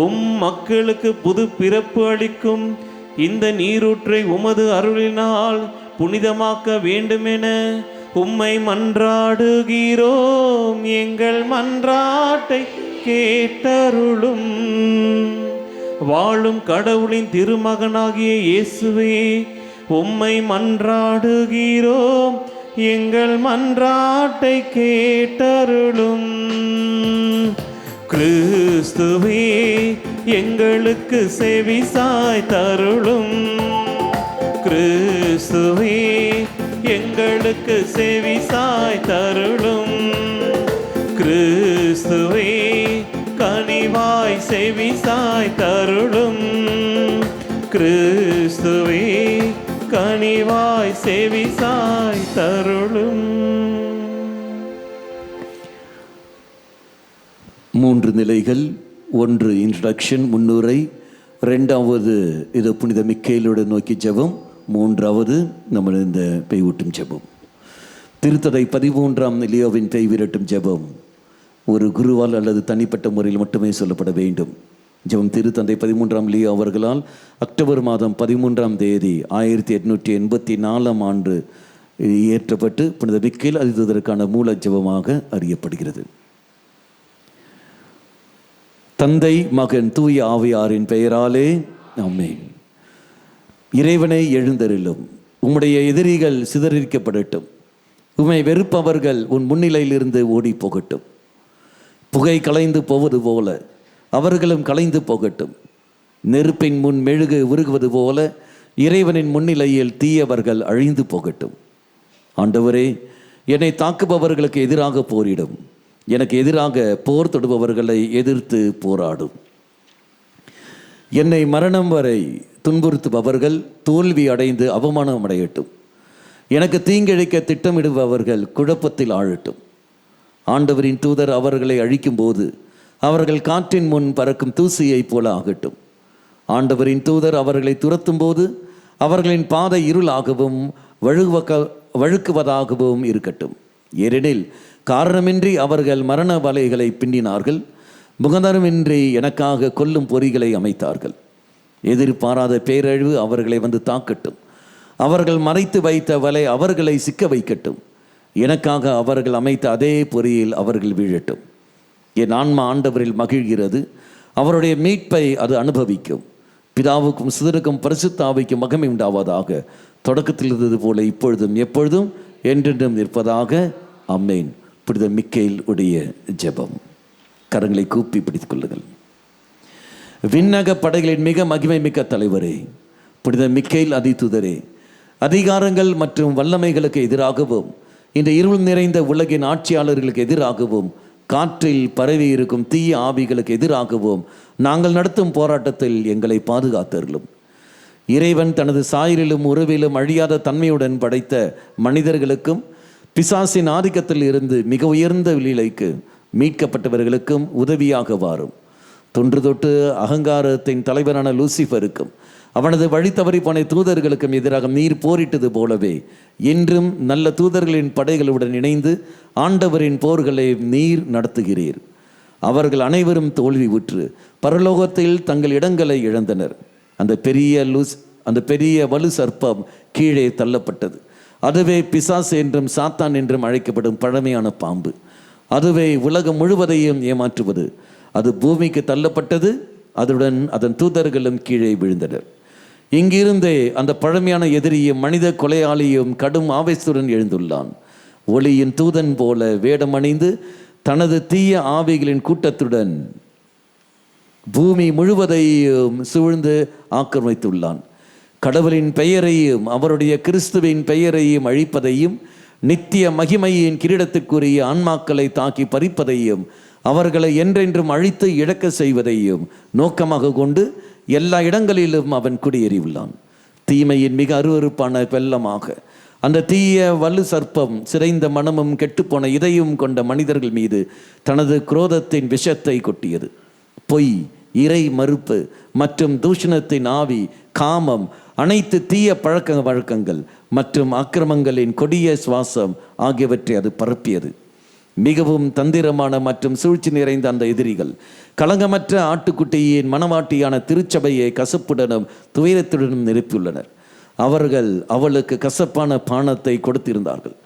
உம் மக்களுக்கு புது பிறப்பு அளிக்கும் இந்த நீரூற்றை உமது அருளினால் புனிதமாக்க வேண்டுமென உம்மை மன்றாடுகிறோம், எங்கள் மன்றாட்டை கேட்டருளும். வாழும் கடவுளின் திருமகனாகிய இயேசுவே, உம்மை மன்றாடுகிறோம், எங்கள் மன்றாட்டை கேட்டருளும். கிறிஸ்துவே, எங்களுக்கு செவிசாய் தருளும். கிறிஸ்துவே, எங்களுக்கு செவிசாய் தருளும். கிறிஸ்துவே, கனிவாய் செவிசாய் தருளும். கிறிஸ்துவே, கனிவாய் செவிசாய் தருளும். 3 நிலைகள். 1 இன்ட்ரடக்ஷன், முன்னுரை. 2வது இது புனித மிக்கேலோட நோக்கி ஜெபம். 3வது நம்ம இந்த பேய் ஊட்டும் ஜெபம். திருத்தடை 13ஆம் லியோவின் பேய் விரட்டும் ஜெபம் ஒரு குருவால் அல்லது தனிப்பட்ட முறையில் மட்டுமே சொல்லப்பட வேண்டும். ஜெபம் திருத்தந்தை 13ஆம் லியோ அவர்களால் அக்டோபர் மாதம் 13ஆம் தேதி 1884ஆம் ஆண்டு இயற்றப்பட்டு புனித மிக்கேல் அதிதூதருக்கான மூல ஜெபமாக அறியப்படுகிறது. தந்தை, மகன், தூய ஆவியாரின் பெயராலே ஆமென். இறைவனை எழுந்தருளும். உம்முடைய எதிரிகள் சிதறடிக்கப்படட்டும். உம்மை வெறுப்பவர்கள் உன் முன்னிலையிலிருந்து ஓடி போகட்டும். புகை கலைந்து போவது போல அவர்களும் கலைந்து போகட்டும். நெருப்பின் முன் மெழுகு உருகுவது போல இறைவனின் முன்னிலையில் தீயவர்கள் அழிந்து போகட்டும். ஆண்டவரே, என்னை தாக்குபவர்களுக்கு எதிராக போரிடும். எனக்கு எதிராக போர் தொடுபவர்களை எதிர்த்து போராடும். என்னை மரணம் வரை துன்புறுத்துபவர்கள் தோல்வி அடைந்து அவமானம் அடையட்டும். எனக்கு தீங்கிழைக்க திட்டமிடுபவர்கள் குழப்பத்தில் ஆழட்டும். ஆண்டவரின் தூதர் அவர்களை அழிக்கும் போது அவர்கள் காற்றின் முன் பறக்கும் தூசியைப் போல ஆகட்டும். ஆண்டவரின் தூதர் அவர்களை துரத்தும் போது அவர்களின் பாதை இருளாகவும் வழுக்குவதாகவும் இருக்கட்டும். ஏனெனில் காரணமின்றி அவர்கள் மரண வலைகளை பின்னினார்கள், முகந்தரமின்றி எனக்காக கொல்லும் பொறிகளை அமைத்தார்கள். எதிர்பாராத பேரழிவு அவர்களை வந்து தாக்கட்டும். அவர்கள் மறைத்து வைத்த வலை அவர்களை சிக்க வைக்கட்டும். எனக்காக அவர்கள் அமைத்த அதே பொறியில் அவர்கள் வீழட்டும். என் ஆன்மா ஆண்டவரில் மகிழ்கிறது, அவருடைய மீட்பை அது அனுபவிக்கும். பிதாவுக்கும் சுதருக்கும் பரிசுத்த ஆவிக்கும் மகிமை உண்டாவதாக, தொடக்கத்தில் இருந்தது போல இப்பொழுதும் எப்பொழுதும் என்றென்றும் இருப்பதாக. ஆமென். புனித மிக்கேல் உடைய ஜெபம். கரங்களை கூப்பி பிடித்துக் கொள்ளுங்கள். விண்ணக படைகளின் மிக மகிமை மிக்க தலைவரே, புனித மிக்கேல் அதிதூதரே, அதிகாரங்கள் மற்றும் வல்லமைகளுக்கு எதிராகவும் இந்த இருள் நிறைந்த உலகின் ஆட்சியாளர்களுக்கு எதிராகவும் காற்றில் பரவி இருக்கும் தீய ஆவிகளுக்கு எதிராகவும் நாங்கள் நடத்தும் போராட்டத்தில் எங்களை பாதுகாத்தருளும். இறைவன் தனது சாயலிலும் உறவிலும் அழியாத தன்மையுடன் படைத்த மனிதர்களுக்கும் பிசாசின் ஆதிக்கத்தில் இருந்து மிக உயர்ந்த நிலைக்கு மீட்கப்பட்டவர்களுக்கும் உதவியாக வாரும். தொன்று தொட்டு அகங்காரத்தின் தலைவரான லூசிஃபருக்கும் அவனது வழி தவறி போன தூதர்களுக்கும் எதிராக நீர் போரிட்டது போலவே இன்றும் நல்ல தூதர்களின் படைகளுடன் இணைந்து ஆண்டவரின் போர்களை நீர் நடத்துகிறீர். அவர்கள் அனைவரும் தோல்வி உற்று பரலோகத்தில் தங்கள் இடங்களை இழந்தனர். அந்த பெரிய வலு சர்ப்பம் கீழே தள்ளப்பட்டது. அதுவே பிசாசு என்றும் சாத்தான் என்றும் அழைக்கப்படும் பழமையான பாம்பு. அதுவே உலகம் முழுவதையும் ஏமாற்றுவது. அது பூமிக்கு தள்ளப்பட்டது, அதுடன் அதன் தூதர்களும் கீழே விழுந்தனர். இங்கிருந்தே அந்த பழமையான எதிரியும் மனித கொலையாளியும் கடும் ஆவேசத்துடன் எழுந்துள்ளான். ஒளியின் தூதன் போல வேடம் அணிந்து தனது தீய ஆவிகளின் கூட்டத்துடன் பூமி முழுவதையும் சூழ்ந்து ஆக்கிரமித்துள்ளான். கடவுளின் பெயரையும் அவருடைய கிறிஸ்துவின் பெயரையும் அழிப்பதையும் நித்திய மகிமையின் கிரீடத்துக்குரிய ஆன்மாக்களை தாக்கி பறிப்பதையும் அவர்களை என்றென்றும் அழித்து இழக்க செய்வதையும் நோக்கமாக கொண்டு எல்லா இடங்களிலும் அவன் குடியேறியுள்ளான். தீமையின் மிக அருவருப்பான வெள்ளமாக அந்த தீய வலு சர்ப்பம் சிதைந்த மனமும் கெட்டுப்போன இதயம் கொண்ட மனிதர்கள் மீது தனது குரோதத்தின் விஷத்தை கொட்டியது. பொய், இறை மறுப்பு மற்றும் தூஷணத்தின் ஆவி, காமம், அனைத்து தீய பழக்க வழக்கங்கள் மற்றும் அக்கிரமங்களின் கொடிய சுவாசம் ஆகியவற்றை அது பரப்பியது. மிகவும் தந்திரமான மற்றும் சூழ்ச்சி நிறைந்த அந்த எதிரிகள் களங்கமற்ற ஆட்டுக்குட்டியின் மனவாட்டியான திருச்சபையை கசப்புடனும் துயரத்துடனும் நிரப்பியுள்ளனர். அவர்கள் அவளுக்கு கசப்பான பானத்தை கொடுத்திருந்தார்கள்.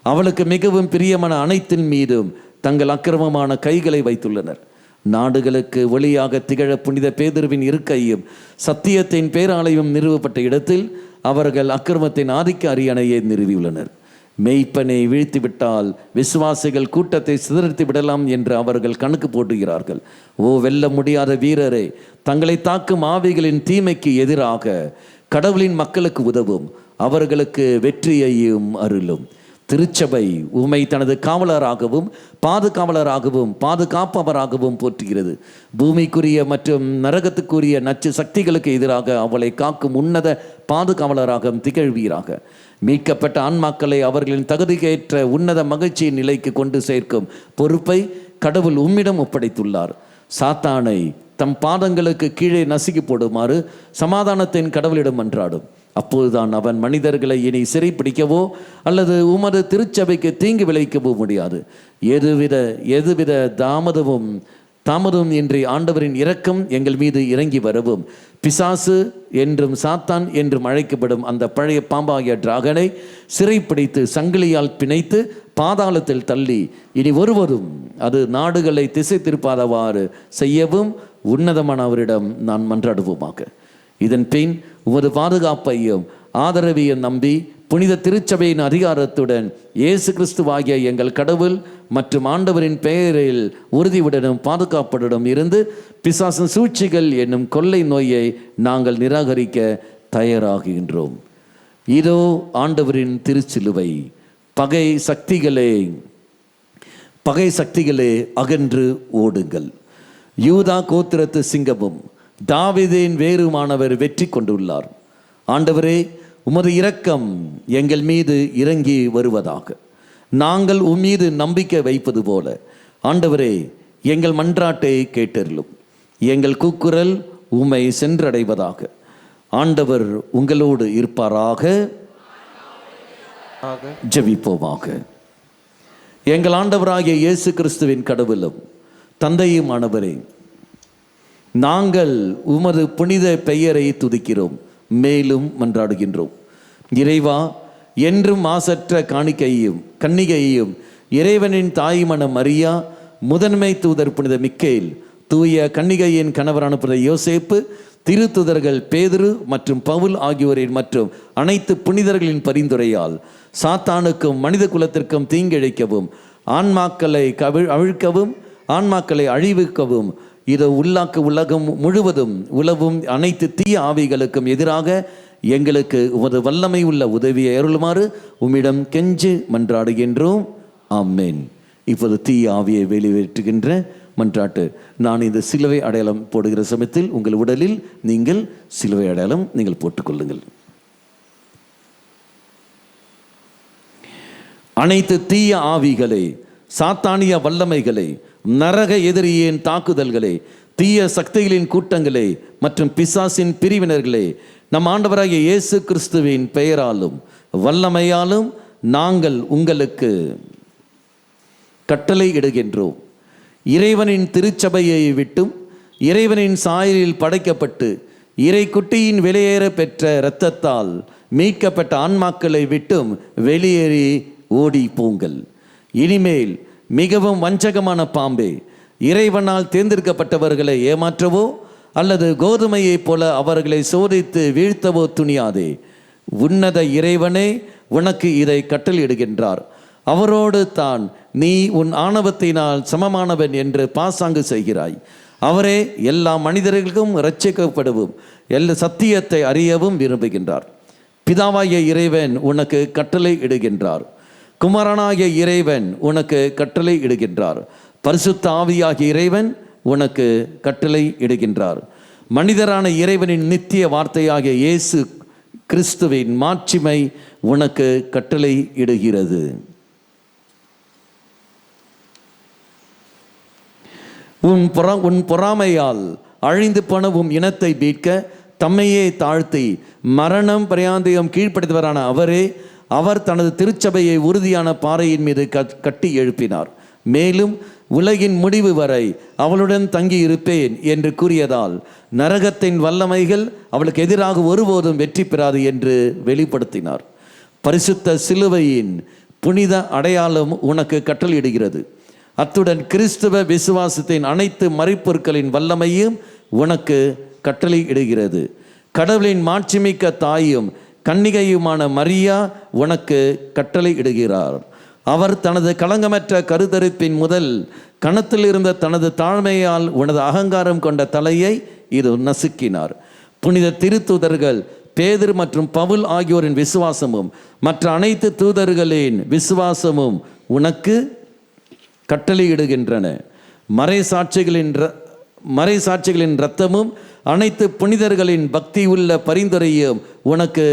அவளுக்கு மிகவும் பிரியமான அனைத்தின் மீதும் தங்கள் அக்கிரமமான கைகளை வைத்துள்ளனர். நாடுகளுக்கு ஒளியாக திகழ புனித பேதுருவின் இருக்கையும் சத்தியத்தின் பேராலயம் நிறுவப்பட்ட இடத்தில் அவர்கள் அக்கிரமத்தின் ஆதிக்க அரியணையை நிறுவியுள்ளனர். மெய்ப்பனை வீழ்த்திவிட்டால் விசுவாசிகள் கூட்டத்தை சிதறத்தி விடலாம் என்று அவர்கள் கணக்கு போட்டுகிறார்கள். ஓ வெல்ல முடியாத வீரரே, தங்களை தாக்கும் ஆவிகளின் தீமைக்கு எதிராக கடவுளின் மக்களுக்கு உதவும், அவர்களுக்கு வெற்றியையும் அருளும். திருச்சபை உம்மை தனது காவலராகவும் பாதுகாப்பவராகவும் போற்றுகிறது. பூமிக்குரிய மற்றும் நரகத்துக்குரிய நச்சு சக்திகளுக்கு எதிராக அவளை காக்கும் உன்னத பாதுகாவலராக திகழ்வீராக. மீட்கப்பட்ட ஆன்மாக்களை அவர்களின் தகுதிக்கேற்ற உன்னத மகிழ்ச்சியின் நிலைக்கு கொண்டு சேர்க்கும் பொறுப்பை கடவுள் உம்மிடம் ஒப்படைத்துள்ளார். சாத்தானை தம் பாதங்களுக்கு கீழே நசுக்கி போடுமாறு சமாதானத்தின் கடவுளிடம் மன்றாடும். அப்போதுதான் அவன் மனிதர்களை இனி சிறைப்பிடிக்கவோ அல்லது உமது திருச்சபைக்கு தீங்கு விளைவிக்கவோ முடியாது. எதுவித தாமதமும் இன்றி ஆண்டவரின் இரக்கம் எங்கள் மீது இறங்கி வரவும், பிசாசு என்றும் சாத்தான் என்றும் அழைக்கப்படும் அந்த பழைய பாம்பாகிய டிராகனை சிறைப்பிடித்து சங்கிலியால் பிணைத்து பாதாளத்தில் தள்ளி இனி ஒருவரும் அது நாடுகளை திசை திருப்பாதவாறு செய்யவும் உன்னதமான அவரிடம் நான் மன்றாடுவோமாக. இதன் பின் உமது பாதுகாப்பையும் ஆதரவையும் நம்பி புனித திருச்சபையின் அதிகாரத்துடன் இயேசு கிறிஸ்துவாகிய எங்கள் கடவுள் மற்றும் ஆண்டவரின் பெயரில் உறுதியுடனும் பாதுகாப்புடனும் இருந்து பிசாசின் சூழ்ச்சிகள் என்னும் கொள்ளை நோயை நாங்கள் நிராகரிக்க தயாராகின்றோம். இதோ ஆண்டவரின் திருச்சிலுவை. பகை சக்திகளே அகன்று ஓடுங்கள். யூதா கோத்திரத்து சிங்கமும் தாவீதின் வேறுமானவர் வெற்றி கொண்டுள்ளார். ஆண்டவரே, உமது இரக்கம் எங்கள் மீது இறங்கி வருவதாக. நாங்கள் உம்மீது நம்பிக்கை வைப்பது போல ஆண்டவரே எங்கள் மன்றாட்டை கேட்டருளும். எங்கள் கூக்குரல் உம்மை சென்றடைவதாக. ஆண்டவர் உங்களோடு இருப்பாராக. ஜெபிப்போமாக. எங்கள் ஆண்டவராகிய இயேசு கிறிஸ்துவின் கடவுளும் தந்தையுமானவரே, நாங்கள் உமது புனித பெயரை துதிக்கிறோம், மேலும் மன்றாடுகின்றோம். இறைவா, என்றும் மாசற்ற காணிக்கையையும் கன்னிகையையும் இறைவனின் தாய்மன மரியா, முதன்மை தூதர் புனித மிக்கேல், தூய கன்னிகையின் கணவரான புனித யோசேப்பு, திருத்துதர்கள் பேதுரு மற்றும் பவுல் ஆகியோரின் மற்றும் அனைத்து புனிதர்களின் பரிந்துரையால் சாத்தானுக்கும் மனித குலத்திற்கும் தீங்கிழைக்கவும், ஆன்மாக்களை அவிழ்க்கவும், ஆன்மாக்களை அழிவிக்கவும், இது உலகம் முழுவதும் உலவும் அனைத்து தீய ஆவிகளுக்கும் எதிராக எங்களுக்கு உமது வல்லமை உள்ள உதவியை அருளுமாறு உம்மிடம் கெஞ்சு மன்றாடுகின்றோம். ஆமென். இப்போது தீய ஆவியை வெளியேற்றுகின்ற மன்றாட்டு. நான் இந்த சிலுவை அடையாளம் போடுகிற சமயத்தில் உங்கள் உடலில் நீங்கள் சிலுவை அடையாளம் நீங்கள் போட்டுக்கொள்ளுங்கள். அனைத்து தீய ஆவிகளை, சாத்தானிய வல்லமைகளை, நரக எதிரியின் தாக்குதல்களை, தீய சக்திகளின் கூட்டங்களை மற்றும் பிசாசின் பிரிவினர்களை நம் ஆண்டவராகிய இயேசு கிறிஸ்துவின் பெயராலும் வல்லமையாலும் நாங்கள் உங்களுக்கு கட்டளை இடுகின்றோம். இறைவனின் திருச்சபையை விட்டும் இறைவனின் சாயலில் படைக்கப்பட்டு இறைக்குட்டியின் வெளியேற பெற்ற இரத்தத்தால் மீட்கப்பட்ட ஆன்மாக்களை விட்டும் வெளியேறி ஓடி போங்கள். இனிமேல் மிகவும் வஞ்சகமான பாம்பே, இறைவனால் தேர்ந்தெடுக்கப்பட்டவர்களை ஏமாற்றவோ அல்லது கோதுமையைப் போல அவர்களை சோதித்து வீழ்த்தவோ துணியாதே. உன்னத இறைவனே உனக்கு இதை கட்டளையிடுகின்றார். அவரோடு தான் நீ உன் ஆணவத்தினால் சமமானவன் என்று பாசாங்கு செய்கிறாய். அவரே எல்லா மனிதர்களுக்கும் இரட்சிக்கப்படவும் எல்லா சத்தியத்தை அறியவும் விரும்புகின்றார். பிதாவாகிய இறைவன் உனக்கு கட்டளை இடுகின்றார். குமாரனாகிய இறைவன் உனக்கு கட்டளை இடுகின்றார். பரிசுத்த ஆவியாகிய இறைவன் உனக்கு கட்டளை இடுகின்றார். மனிதரான இறைவனின் நித்திய வார்த்தையாகிய இயேசு கிறிஸ்துவின் மாட்சிமை உனக்கு கட்டளை இடுகிறது. உன் பொறாமையால் அழிந்து போன உன் இனத்தை மீட்க தம்மையே தாழ்த்தி மரணம் பரியாந்தியம் கீழ்ப்படுத்தவரான அவர் தனது திருச்சபையை உறுதியான பாறையின் மீது கட்டி எழுப்பினார். மேலும் உலகின் முடிவு வரை அவளுடன் தங்கி இருப்பேன் என்று கூறியதால் நரகத்தின் வல்லமைகள் அவளுக்கு எதிராக ஒருபோதும் வெற்றி பெறாது என்று வெளிப்படுத்தினார். பரிசுத்த சிலுவையின் புனித அடையாளம் உனக்கு கட்டளையிடுகிறது. அத்துடன் கிறிஸ்துவ விசுவாசத்தின் அனைத்து மறைப்பொருட்களின் வல்லமையும் உனக்கு கட்டளை இடுகிறது. கடவுளின் மாட்சிமிக்க தாயும் கன்னிகையுமான மரியா உனக்கு கட்டளை இடுகிறார். அவர் தனது களங்கமற்ற கருத்தரிப்பின் முதல் கணத்தில் இருந்த தனது தாழ்மையால் உனது அகங்காரம் கொண்ட தலையை இது நசுக்கினார். புனித திருத்தூதர்கள் பேதுரு மற்றும் பவுல் ஆகியோரின் விசுவாசமும் மற்ற அனைத்து தூதர்களின் விசுவாசமும் உனக்கு கட்டளையிடுகின்றன. மறைசாட்சிகளின் இரத்தமும் அனைத்து புனிதர்களின் பக்தி உள்ள பரிந்துரையும் உனக்கு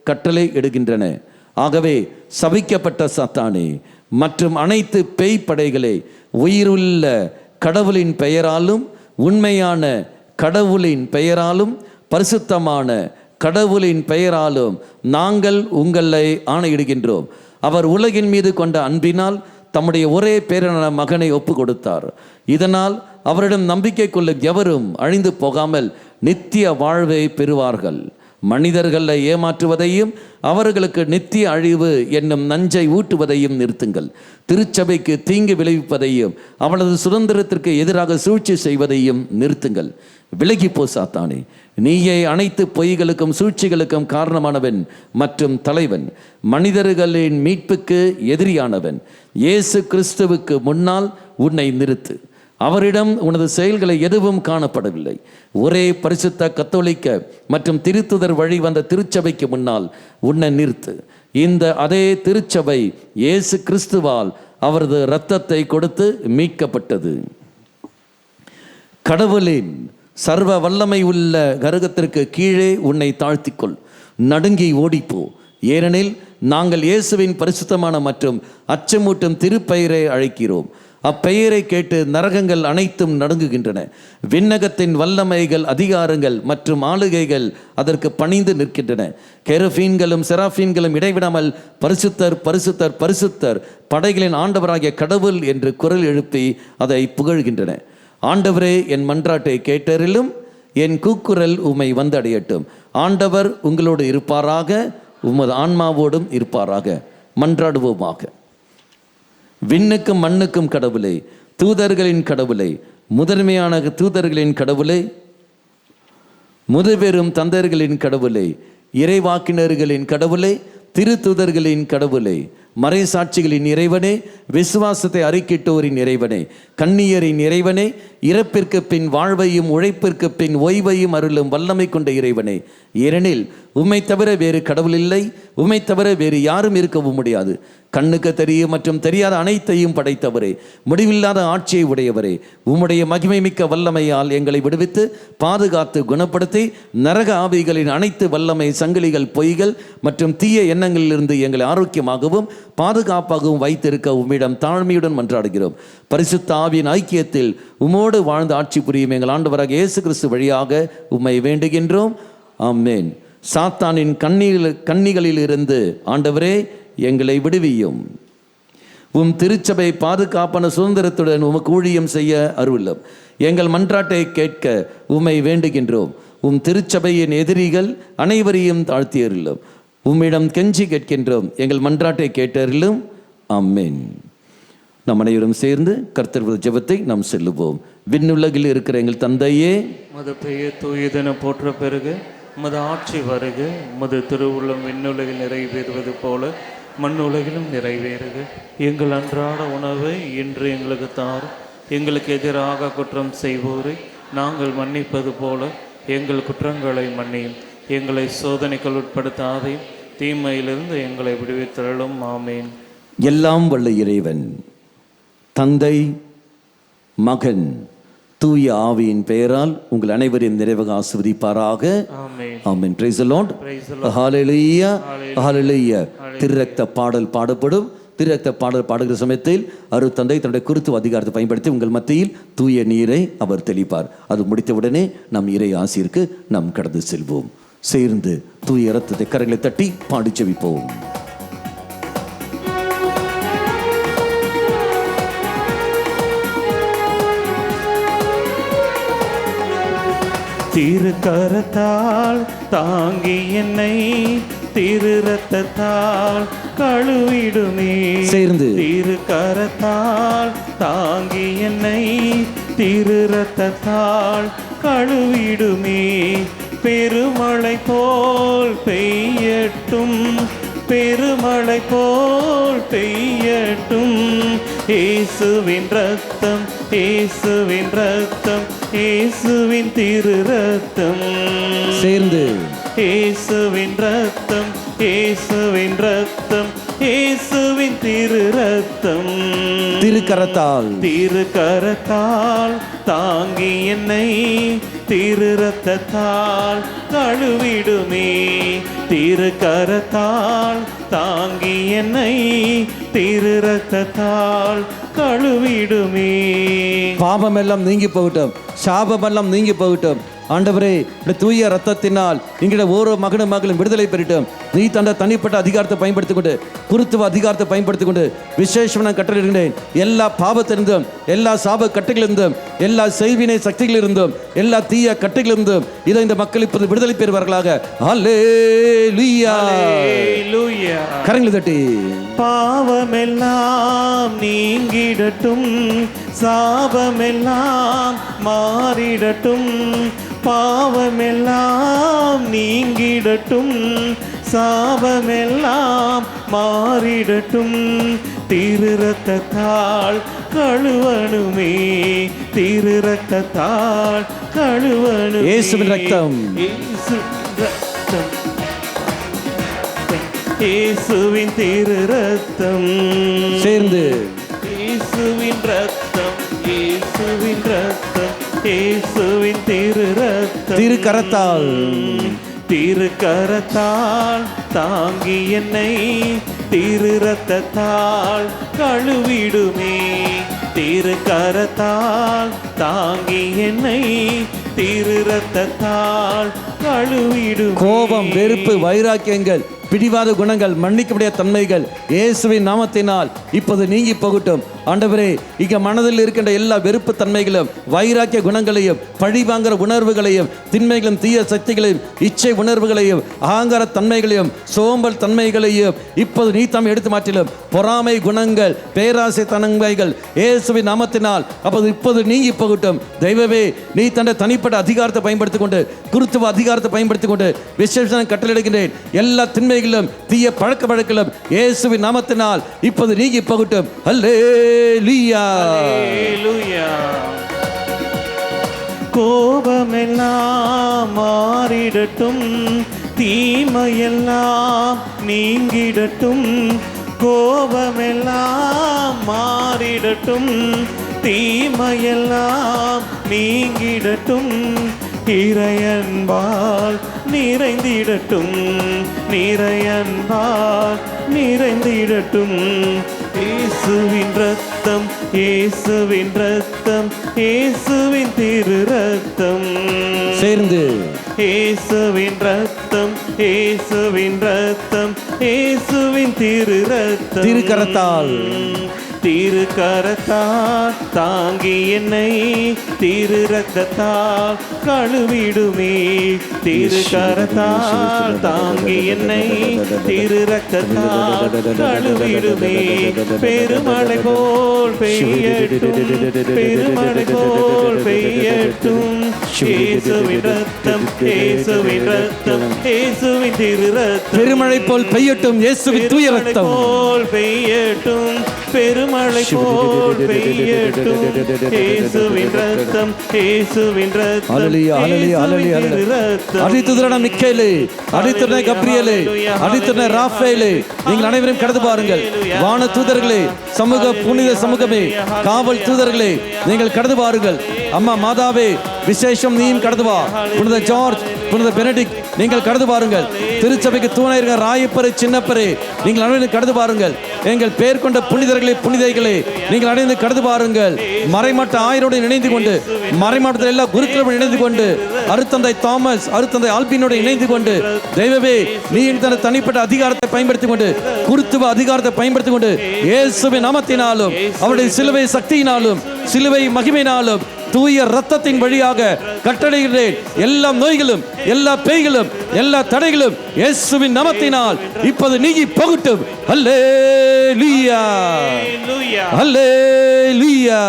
கட்டளை இடுகின்றன. ஆகவே சபிக்கப்பட்ட சாத்தானே மற்றும் அனைத்து பேய் படைகளே, உயிருள்ள கடவுளின் பெயராலும் உண்மையான கடவுளின் பெயராலும் பரிசுத்தமான கடவுளின் பெயராலும் நாங்கள் உங்களை ஆணையிடுகின்றோம். அவர் உலகின் மீது கொண்ட அன்பினால் தம்முடைய ஒரே பேரான மகனை ஒப்பு கொடுத்தார். இதனால் அவரிடம் நம்பிக்கை கொள்ளும் எவரும் அழிந்து போகாமல் நித்திய வாழ்வை பெறுவார்கள். மனிதர்களை ஏமாற்றுவதையும் அவர்களுக்கு நித்திய அழிவு என்னும் நஞ்சை ஊட்டுவதையும் நிறுத்துங்கள். திருச்சபைக்கு தீங்கு விளைவிப்பதையும் அவளது சுதந்திரத்திற்கு எதிராக சூழ்ச்சி செய்வதையும் நிறுத்துங்கள். விலகிப்போ சாத்தானே, நீயே அனைத்து பொய்களுக்கும் சூழ்ச்சிகளுக்கும் காரணமானவன் மற்றும் தலைவன். மனிதர்களின் மீட்புக்கு எதிரியானவன். இயேசு கிறிஸ்துவுக்கு முன்னால் உன்னை நிறுத்து. அவரிடம் உனது செயல்களை எதுவும் காணப்படவில்லை. ஒரே பரிசுத்த கத்தோலிக்க மற்றும் திருத்துதர் வழி வந்த திருச்சபைக்கு முன்னால் உன்னை நிறுத்து. இந்த அதே திருச்சபை இயேசு கிறிஸ்துவால் அவரது இரத்தத்தை கொடுத்து மீட்கப்பட்டது. கடவுளின் சர்வ வல்லமை உள்ள கரகத்திற்கு கீழே உன்னை தாழ்த்திக்கொள். நடுங்கி ஓடிப்போ. ஏனெனில் நாங்கள் இயேசுவின் பரிசுத்தமான மற்றும் அச்சமூட்டும் திருப்பெயரை அழைக்கிறோம். அப்பெயரை கேட்டு நரகங்கள் அனைத்தும் நடுங்குகின்றன. விண்ணகத்தின் வல்லமைகள், அதிகாரங்கள் மற்றும் ஆளுகைகள் அதற்கு பணிந்து நிற்கின்றன. கெருபீன்களும் செராபீன்களும் இடைவிடாமல் பரிசுத்தர் பரிசுத்தர் பரிசுத்தர், படைகளின் ஆண்டவராகிய கடவுள் என்று குரல் எழுப்பி அதை புகழ்கின்றன. ஆண்டவரே, என் மன்றாட்டை கேட்டறிலும், என் கூக்குரல் உம்மை வந்தடையட்டும். ஆண்டவர் உங்களோடு இருப்பாராக, உமது ஆன்மாவோடும் இருப்பாராக. மன்றாடுவோமாக. விண்ணுக்கும் மண்ணுக்கும் கடவுளே, தூதர்களின் கடவுளே, முதன்மையான தூதர்களின் கடவுளே, முதுபெரும் தந்தர்களின் கடவுளே, இறைவாக்கினர்களின் கடவுளே, திருத்தூதர்களின் கடவுளே, மறைசாட்சிகளின் இறைவனே, விசுவாசத்தை அறிக்கிட்டோரின் இறைவனே, கன்னியரின் இறைவனே, இறப்பிற்கு பின் வாழ்வையும் உழைப்பிற்கு பின் ஓய்வையும் அருளும் வல்லமை கொண்ட இறைவனே, ஏனெனில் உம்மை தவிர வேறு கடவுள் இல்லை, உம்மை தவிர வேறு யாரும் இருக்கவும் முடியாது. கண்ணுக்கு தெரியும் மற்றும் தெரியாத அனைத்தையும் படைத்தவரே, முடிவில்லாத ஆட்சியை உடையவரே, உம்முடைய மகிமை மிக்க வல்லமையால் எங்களை விடுவித்து பாதுகாத்து குணப்படுத்தி நரக ஆவிகளின் அனைத்து வல்லமை சங்கிலிகள், பொய்கள் மற்றும் தீய எண்ணங்களிலிருந்து எங்களை ஆரோக்கியமாகவும் பாதுகாப்பாகவும் வைத்திருக்க உம்மிடம் தாழ்மையுடன் மன்றாடுகிறோம். பரிசுத்த ஆவியின் ஐக்கியத்தில் உமோடு வாழ்ந்து ஆட்சி புரியும் எங்கள் ஆண்டவராக இயேசு கிறிஸ்து வழியாக உம்மை வேண்டுகின்றோம். ஆமென். சாத்தானின் கண்ணிகளில் இருந்து ஆண்டவரே எங்களை விடுவியும். உம் திருச்சபை பாதுகாப்பான சுதந்திரத்துடன் உமக்கு ஊழியம் செய்ய அருளும். எங்கள் மன்றாட்டை கேட்க உம்மை வேண்டுகின்றோம். உம் திருச்சபையின் எதிரிகள் அனைவரையும் தாழ்த்தியருளும். உம்மிடம் கெஞ்சி கேட்கின்றோம். எங்கள் மன்றாட்டை கேட்டருளும். ஆமென். நம் அனைவரும் சேர்ந்து கர்த்தர் ஜெபத்தை நாம் செல்லுவோம். விண்ணுலகில் இருக்கிற எங்கள் தந்தையே, உமது பெயர் தூயதென போற்ற பெருக, உமது ஆட்சி வருக, உமது திருவுள்ளம் விண்ணுலகில் நிறைவேறுவது போல மண்ணுலகிலும் நிறைவேறுக. எங்கள் அன்றாட உணவை இன்று எங்களுக்கு தாரும். எங்களுக்கு எதிராக குற்றம் செய்வோரை நாங்கள் மன்னிப்பது போல எங்கள் குற்றங்களை மன்னியும். எங்களை சோதனைகள் உட்படுத்தாதையும் தீமையிலிருந்து எங்களை விடுவித்தருளும். ஆமேன். எல்லாம் வல்ல இறைவன் தந்தை, மகன், தூய ஆவியின் பெயரால் உங்கள் அனைவரையும் நிறைவாக ஆசீர்வதிப்பாராக. ஆமென். Praise the Lord. ஹல்லேலூயா, ஹல்லேலூயா. திருரக்த பாடல் பாடப்படும். திருரக்த பாடல் பாடுகிற சமயத்தில் அருட்தந்தை தன்னுடைய குருத்துவ அதிகாரத்தை பயன்படுத்தி உங்கள் மத்தியில் தூய நீரை அவர் தெளிப்பார். அது முடித்தவுடனே நம் இறை ஆசிற்கு நாம் கடந்து செல்வோம். சேர்ந்து தூய இரத்தத்தை கரங்களை தட்டி பாடி ஜெபிப்போம். திருக்கரத்தால் தாங்கி என்னை திரு ரத்தத்தால் கழுவிடுமே. சேர்ந்து திருக்கரத்தால் தாங்கி என்னை திரு ரத்தத்தால் கழுவிடுமே. பெருமழை போல் பெய்யட்டும், பெருமழை போல் பெய்யட்டும். இயேசுவின் ரத்தம், இயேசுவின் ரத்தம், இயேசுவின் திரு ரத்தம். சேர்ந்து இயேசுவின் ரத்தம், இயேசுவின் ரத்தம், இயேசுவின் திரு ரத்தம். திருக்கரத்தால், திருக்கரத்தால் தாங்கி என்னை திரு ரத்தத்தால் கழுவிடுமே. திருக்கரத்தால் தாங்கி என்னை திரு ரத்தத்தால் கழுவிடுமே. பாவமெல்லாம் நீங்கி போகட்டும், சாபமெல்லாம் நீங்கி போகட்டும். ஆண்டவரே, தூய ரத்தத்தினால் எங்கிட்ட ஓரோ மகனும் மகளும் விடுதலை பெறட்டும். நீ தந்த தனிப்பட்ட அதிகாரத்தை பயன்படுத்திக் கொண்டு, குருத்துவ அதிகாரத்தை பயன்படுத்திக் கொண்டு விசேஷமான கட்டளையிடுகிறேன். எல்லா பாவத்திலிருந்தும், எல்லா சாப கட்டைகளிலிருந்தும், எல்லா செய்வினை சக்திகளிலிருந்தும், எல்லா தீய கட்டைகளிலிருந்தும் இதை இந்த மக்கள் இப்போது விடுதலை பெறுவார்களாக. ஹல்லேலூயா, ஹல்லேலூயா. கரங்களை தட்டி பாவமெல்லாம் நீங்கிடட்டும், சாபமெல்லாம் மாறிடட்டும். பாவமெல்லாம் நீங்கிடட்டும், சாபமெல்லாம் மாறிடட்டும். திரு ரத்தத்தால் கழுவணுமே, திரு ரத்தத்தால் கழுவணுமே. இயேசுவின் ரத்தம், இயேசுவின் திரு ரத்தம். சேர்ந்து இயேசுவின் ரத்தம், இயேசுவின் ரத்தம், இயேசுவின் திரு ரத்தம். திருக்கரத்தால், திருக்கரத்தால் தாங்கி என்னை திரு ரத்தத்தால் கழுவிடுமே. திருக்கரத்தால் தாங்கி என்னை திரு ரத்தத்தால் கழுவிடுமே. கோபம், வெறுப்பு, வைராக்கியங்கள், பிடிவாத குணங்கள், மன்னிக்கக்கூடிய தன்மைகள் இயேசுவின் நாமத்தினால் இப்போது நீங்கி போகட்டும். ஆண்டவரே, இங்க மனதில் இருக்கின்ற எல்லா வெறுப்பு தன்மைகளும், வைராக்கிய குணங்களையும், பழிவாங்கிற உணர்வுகளையும், திண்மைகளும், தீய சக்திகளையும், இச்சை உணர்வுகளையும், அகங்கார தன்மைகளையும், சோம்பல் தன்மைகளையும் இப்போது நீ தாம் எடுத்து மாற்றிலும். பொறாமை குணங்கள், பேராசை தன்மைகள் இயேசுவின் நாமத்தினால் அப்போது இப்போது நீங்கி போகட்டும். தெய்வமே, நீ தன்னை தனிப்பட்ட அதிகாரத்தை பயன்படுத்திக் கொண்டு, குருத்துவ அதிகாரத்தை பயன்படுத்திக் கொண்டு விசேஷம் கட்டளையிடுகின்றேன். எல்லா திண்மைகளும், தீய பழக்க வழக்கிலும் இயேசுவின் நாமத்தினால் இப்போது நீங்கி போகட்டும். அல்லேலூயா, அல்லேலூயா. கோபமெல்லாம் மாறிடட்டும், தீமையெல்லாம் நீங்கிடட்டும். கோபமெல்லாம் மாறிடட்டும், தீமையெல்லாம் நீங்கிடட்டும். இறையன்பால் நிறைந்திடட்டும், நிறையன்பால் நிறைந்திடட்டும். இயேசுவின் ரத்தம், இயேசுவின் ரத்தம், இயேசுவின் திரு ரத்தம் சேர்ந்து இயேசுவின் ரத்தம், இயேசுவின் ரத்தம், இயேசுவின் திரு ரத்தம். திருக்கரத்தால் திருக்கரத்தால் தாங்கி என்னை திரு ரத்தத்தால் கழுவிடுமே. திருக்கரத்தால் தாங்கி என்னை திரு ரத்தத்தால் கழுவிடுமே. பெருமழை போல் பெய்யட்டும், பெருமழை போல் பெய்யட்டும். இயேசுவின் ரத்தம், இயேசுவின் ரத்தம், இயேசுவின் திரு ரத்தம். பெருமழை போல் பெய்யட்டும், இயேசுவின் தூய ரத்தம் போல் பெய்யட்டும், பெருமழை போல் பெய்யட்டும். இயேசுவின் ரத்தம், இயேசுவின் ரத்தம், ஹல்லேலூயா, ஹல்லேலூயா, ஹல்லேலூயா. அதிதுதரன மிக்கேலே, அதிதுதரன கப்ரியேலே, அதிதுதரன ராஃபேலே, நீங்கள் அனைவரும் கடந்து பாருங்கள். வான தூதர்களே, சமூக புனித சமூகமே, காவல் தூதர்களே, நீங்கள் கடந்து பாருங்கள். அம்மா மாதாவே, விசேஷம் நீயும் கடந்து வா. புனித ஜார்ஜ், புனித பெனடிக்ட், நீங்கள் கடந்து பாருங்கள். திருச்சபைக்கு தூணை இருக்கிற ராயப்பரை, சின்னப்பரே, நீங்கள் அனைவரும் கடந்து பாருங்கள். எங்கள் பேர் கொண்ட புனிதர்களே, புனிதைகளே, நீங்கள் அனைவரும் கடந்து பாருங்கள். மறைமாட்ட ஆயரோடு இணைந்து கொண்டு, மறைமாட்டத்தில் எல்லா குருக்களுடன் இணைந்து கொண்டு, அருத்தந்தை தாமஸ், அருத்தந்தை ஆல்பினோடு இணைந்து கொண்டு, தெய்வமே, நீ தன தனிப்பட்ட அதிகாரத்தை பயன்படுத்தி கொண்டு, குருத்துவ அதிகாரத்தை பயன்படுத்தி கொண்டு, இயேசுவின் நாமத்தினாலும் அவருடைய சிலுவை சக்தியினாலும் சிலுவை மகிமையினாலும் தூய ரத்தத்தின் வழியாக கட்டளையிடுகிறேன். எல்லா நோய்களும், எல்லா பேய்களும், எல்லா தடைகளும் இயேசுவின் நாமத்தினால் இப்போது நீங்கி போகட்டும். அல்லேலூயா, அல்லேலூயா,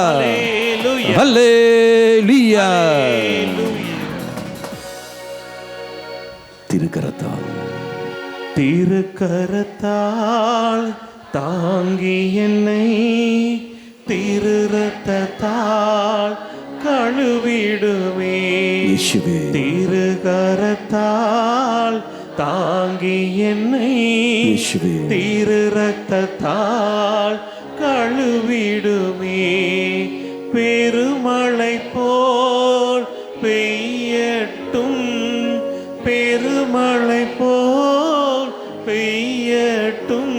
அல்லேலூயா. திருக்கரத்தால் திருக்கரத்தால் தாங்கி என்னை திரு ரத்தத்தால் கழுவிடுமே. திருக்கரத்தால் தாங்கி என்னை திரு ரத்தத்தால் கழுவிடுமே. பெருமழை போல் பெய்யட்டும், பெருமழை போல் பெய்யட்டும்.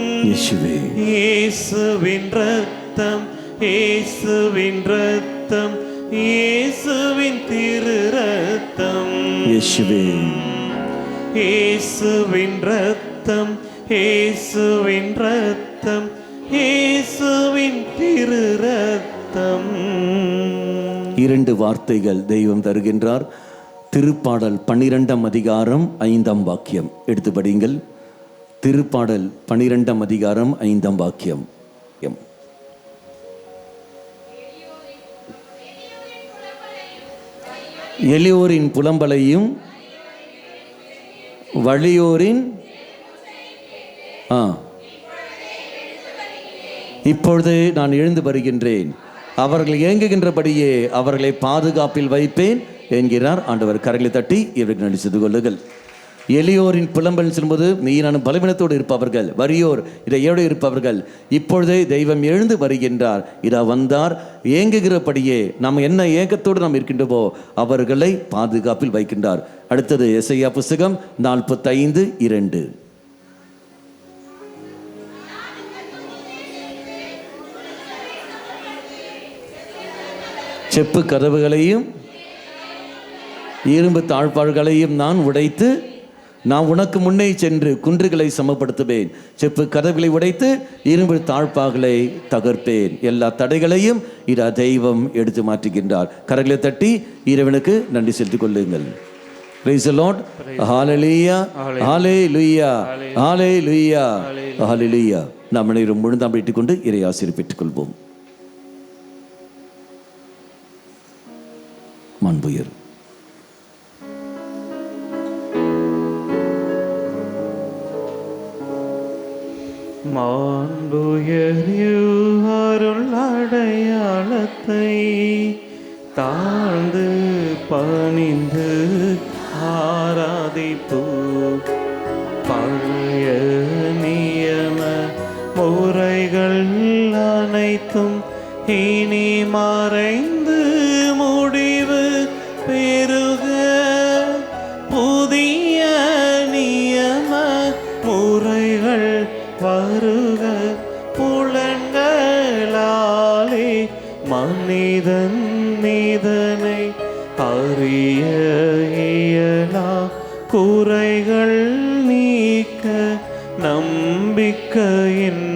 இயேசுவின் ரத்தம், இயேசுவின் ரத்தம், இயேசுவின் திரு ரத்தம். இயேசுவின் ரத்தம், இயேசுவின் ரத்தம், இயேசுவின் திரு ரத்தம். இரண்டு வார்த்தைகள் தெய்வம் தருகின்றார். திருப்பாடல் 12ஆம் அதிகாரம் 5ஆம் வாக்கியம் எடுத்து படியுங்கள். திருப்பாடல் 12ஆம் அதிகாரம் 5ஆம் வாக்கியம். எளியோரின் புலம்பலையும் வலியோரின் இப்பொழுது நான் எழுந்து வருகின்றேன், அவர்கள் ஏங்குகின்றபடியே அவர்களை பாதுகாப்பில் வைப்பேன் என்கிறார் ஆண்டவர். கரங்களை தட்டி இவருக்கு நடித்து கொள்ளுங்கள். எளியோரின் புலம்பல் சொல்லும்போது மெய்யான பலவீனத்தோடு இருப்பவர்கள், வறியோர் இதையோடு இருப்பவர்கள், இப்பொழுதே தெய்வம் எழுந்து வருகின்றார். இதா வந்தார். ஏங்குகிறபடியே நாம் என்ன ஏக்கத்தோடு நாம் இருக்கின்றோமோ அவர்களை பாதுகாப்பில் வைக்கின்றார். அடுத்தது எசையா புஸ்தகம் 45:2. செப்பு கதவுகளையும் இரும்பு தாழ்பாள்களையும் நான் உடைத்து, நான் உனக்கு முன்னே சென்று குன்றுகளை சமப்படுத்துவேன். செப்பு கதவுகளை உடைத்து இரும்பு தாழ்பாள்களை தகர்ப்பேன். எல்லா தடைகளையும் இதா தெய்வம் எடுத்து மாற்றுகின்றார். கரங்களை தட்டி இறைவனுக்கு நன்றி செலுத்திக் கொள்ளுங்கள். Praise the Lord. Hallelujah. Hallelujah. Hallelujah. Hallelujah. நாம் அனைவரும் முழுதாம் வைத்துக் கொண்டு இறை ஆசீர்வாதம் பெற்றுக் கொள்வோம். மாண்புயர் அருள் அடையாளத்தை தாழ்ந்து பணிந்து ஆராதிப்பு. பழைய நியம முறைகள் அனைத்தும் இனி மறைந்து முடிவு பெருக. புதிய நியம முறைகள் வருக. புலன்களாலே மனிதன் இதனை அறிய இயலா. குறைகள் நீக்க நம்பிக்கையின்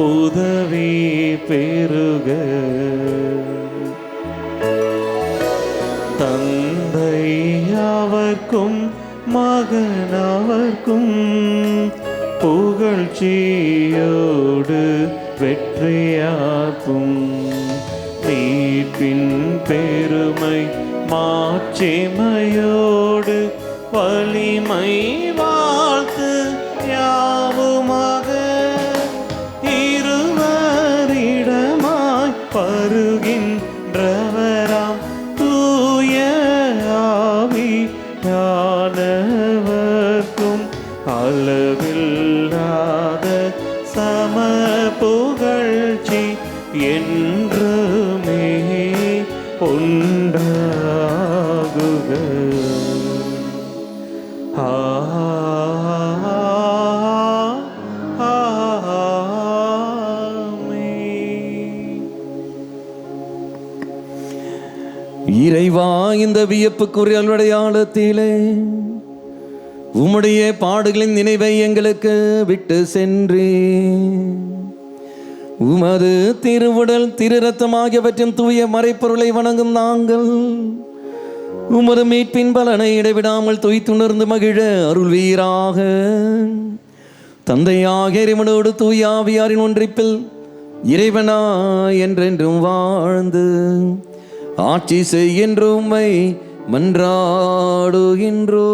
உதவி பெருக. தந்தை அவர்க்கும் மகன் அவர்க்கும் புகழ்ச்சியோடு வெற்றியாக்கும். மீட்பின் பெருமை மாட்சிமையோடு வலிமை வாழ்த்து யாவுமாக. இருவரிடமாய் பருகின்றவராம் தூய ஆவியானவர்க்கும் அளவில்லாத சம புகழ்ச்சி என்றுமே உண்டாகுக. இறைவா, இந்த வியப்புக்குரிய அடையாளத்திலே உம்முடைய பாடுகளின் நினைவை எங்களுக்கு விட்டு சென்றே உமது திருவுடல் திரு ரத்தம் ஆகியவற்றின் தூய மறைப்பொருளை வணங்கும் நாங்கள் உமது மீட்பின் பலனை இடைவிடாமல் துய்த்துணர்ந்து மகிழ அருள்வீராக. தந்தையாக இறைவனோடு தூய ஆவியாரின் ஒன்றிப்பில் இறைவனா என்றென்றும் வாழ்ந்து ஆட்சி செய்கின்ற உம்மை மன்றாடுகின்றோ.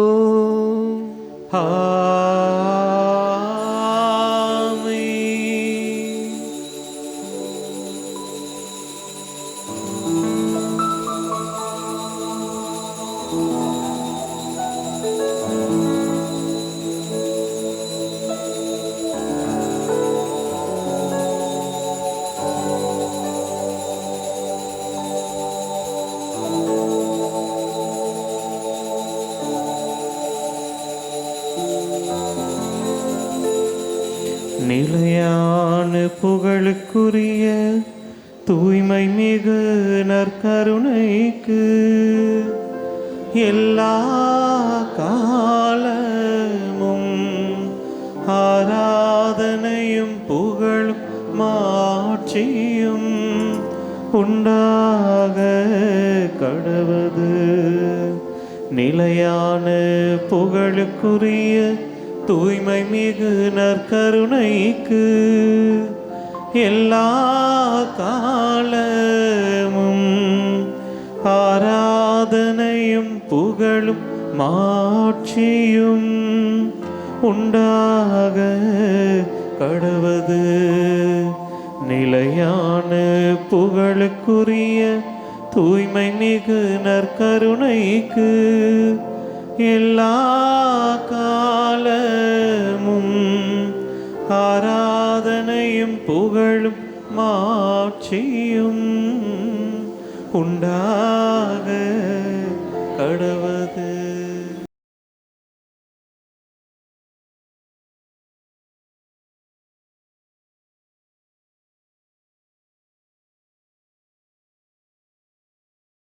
நிலையான புகழுக்குரிய தூய்மை மிகு நற்கருணைக்கு எல்லா காலமும் ஆராதனையும் புகழும் மாட்சியும் உண்டாக கடவது. நிலையான புகழுக்குரிய தூய்மை மிகு நற்கருணைக்கு எல்லா காலமும் ஆராதனையும் புகழும் மாட்சியும் உண்டாக கடவது. நிலையான புகழுக்குரிய தூய்மை மிகு நற்கருணைக்கு எல்லா காலமும் ஆராதனையும் புகழும் மாட்சியும் உண்டாக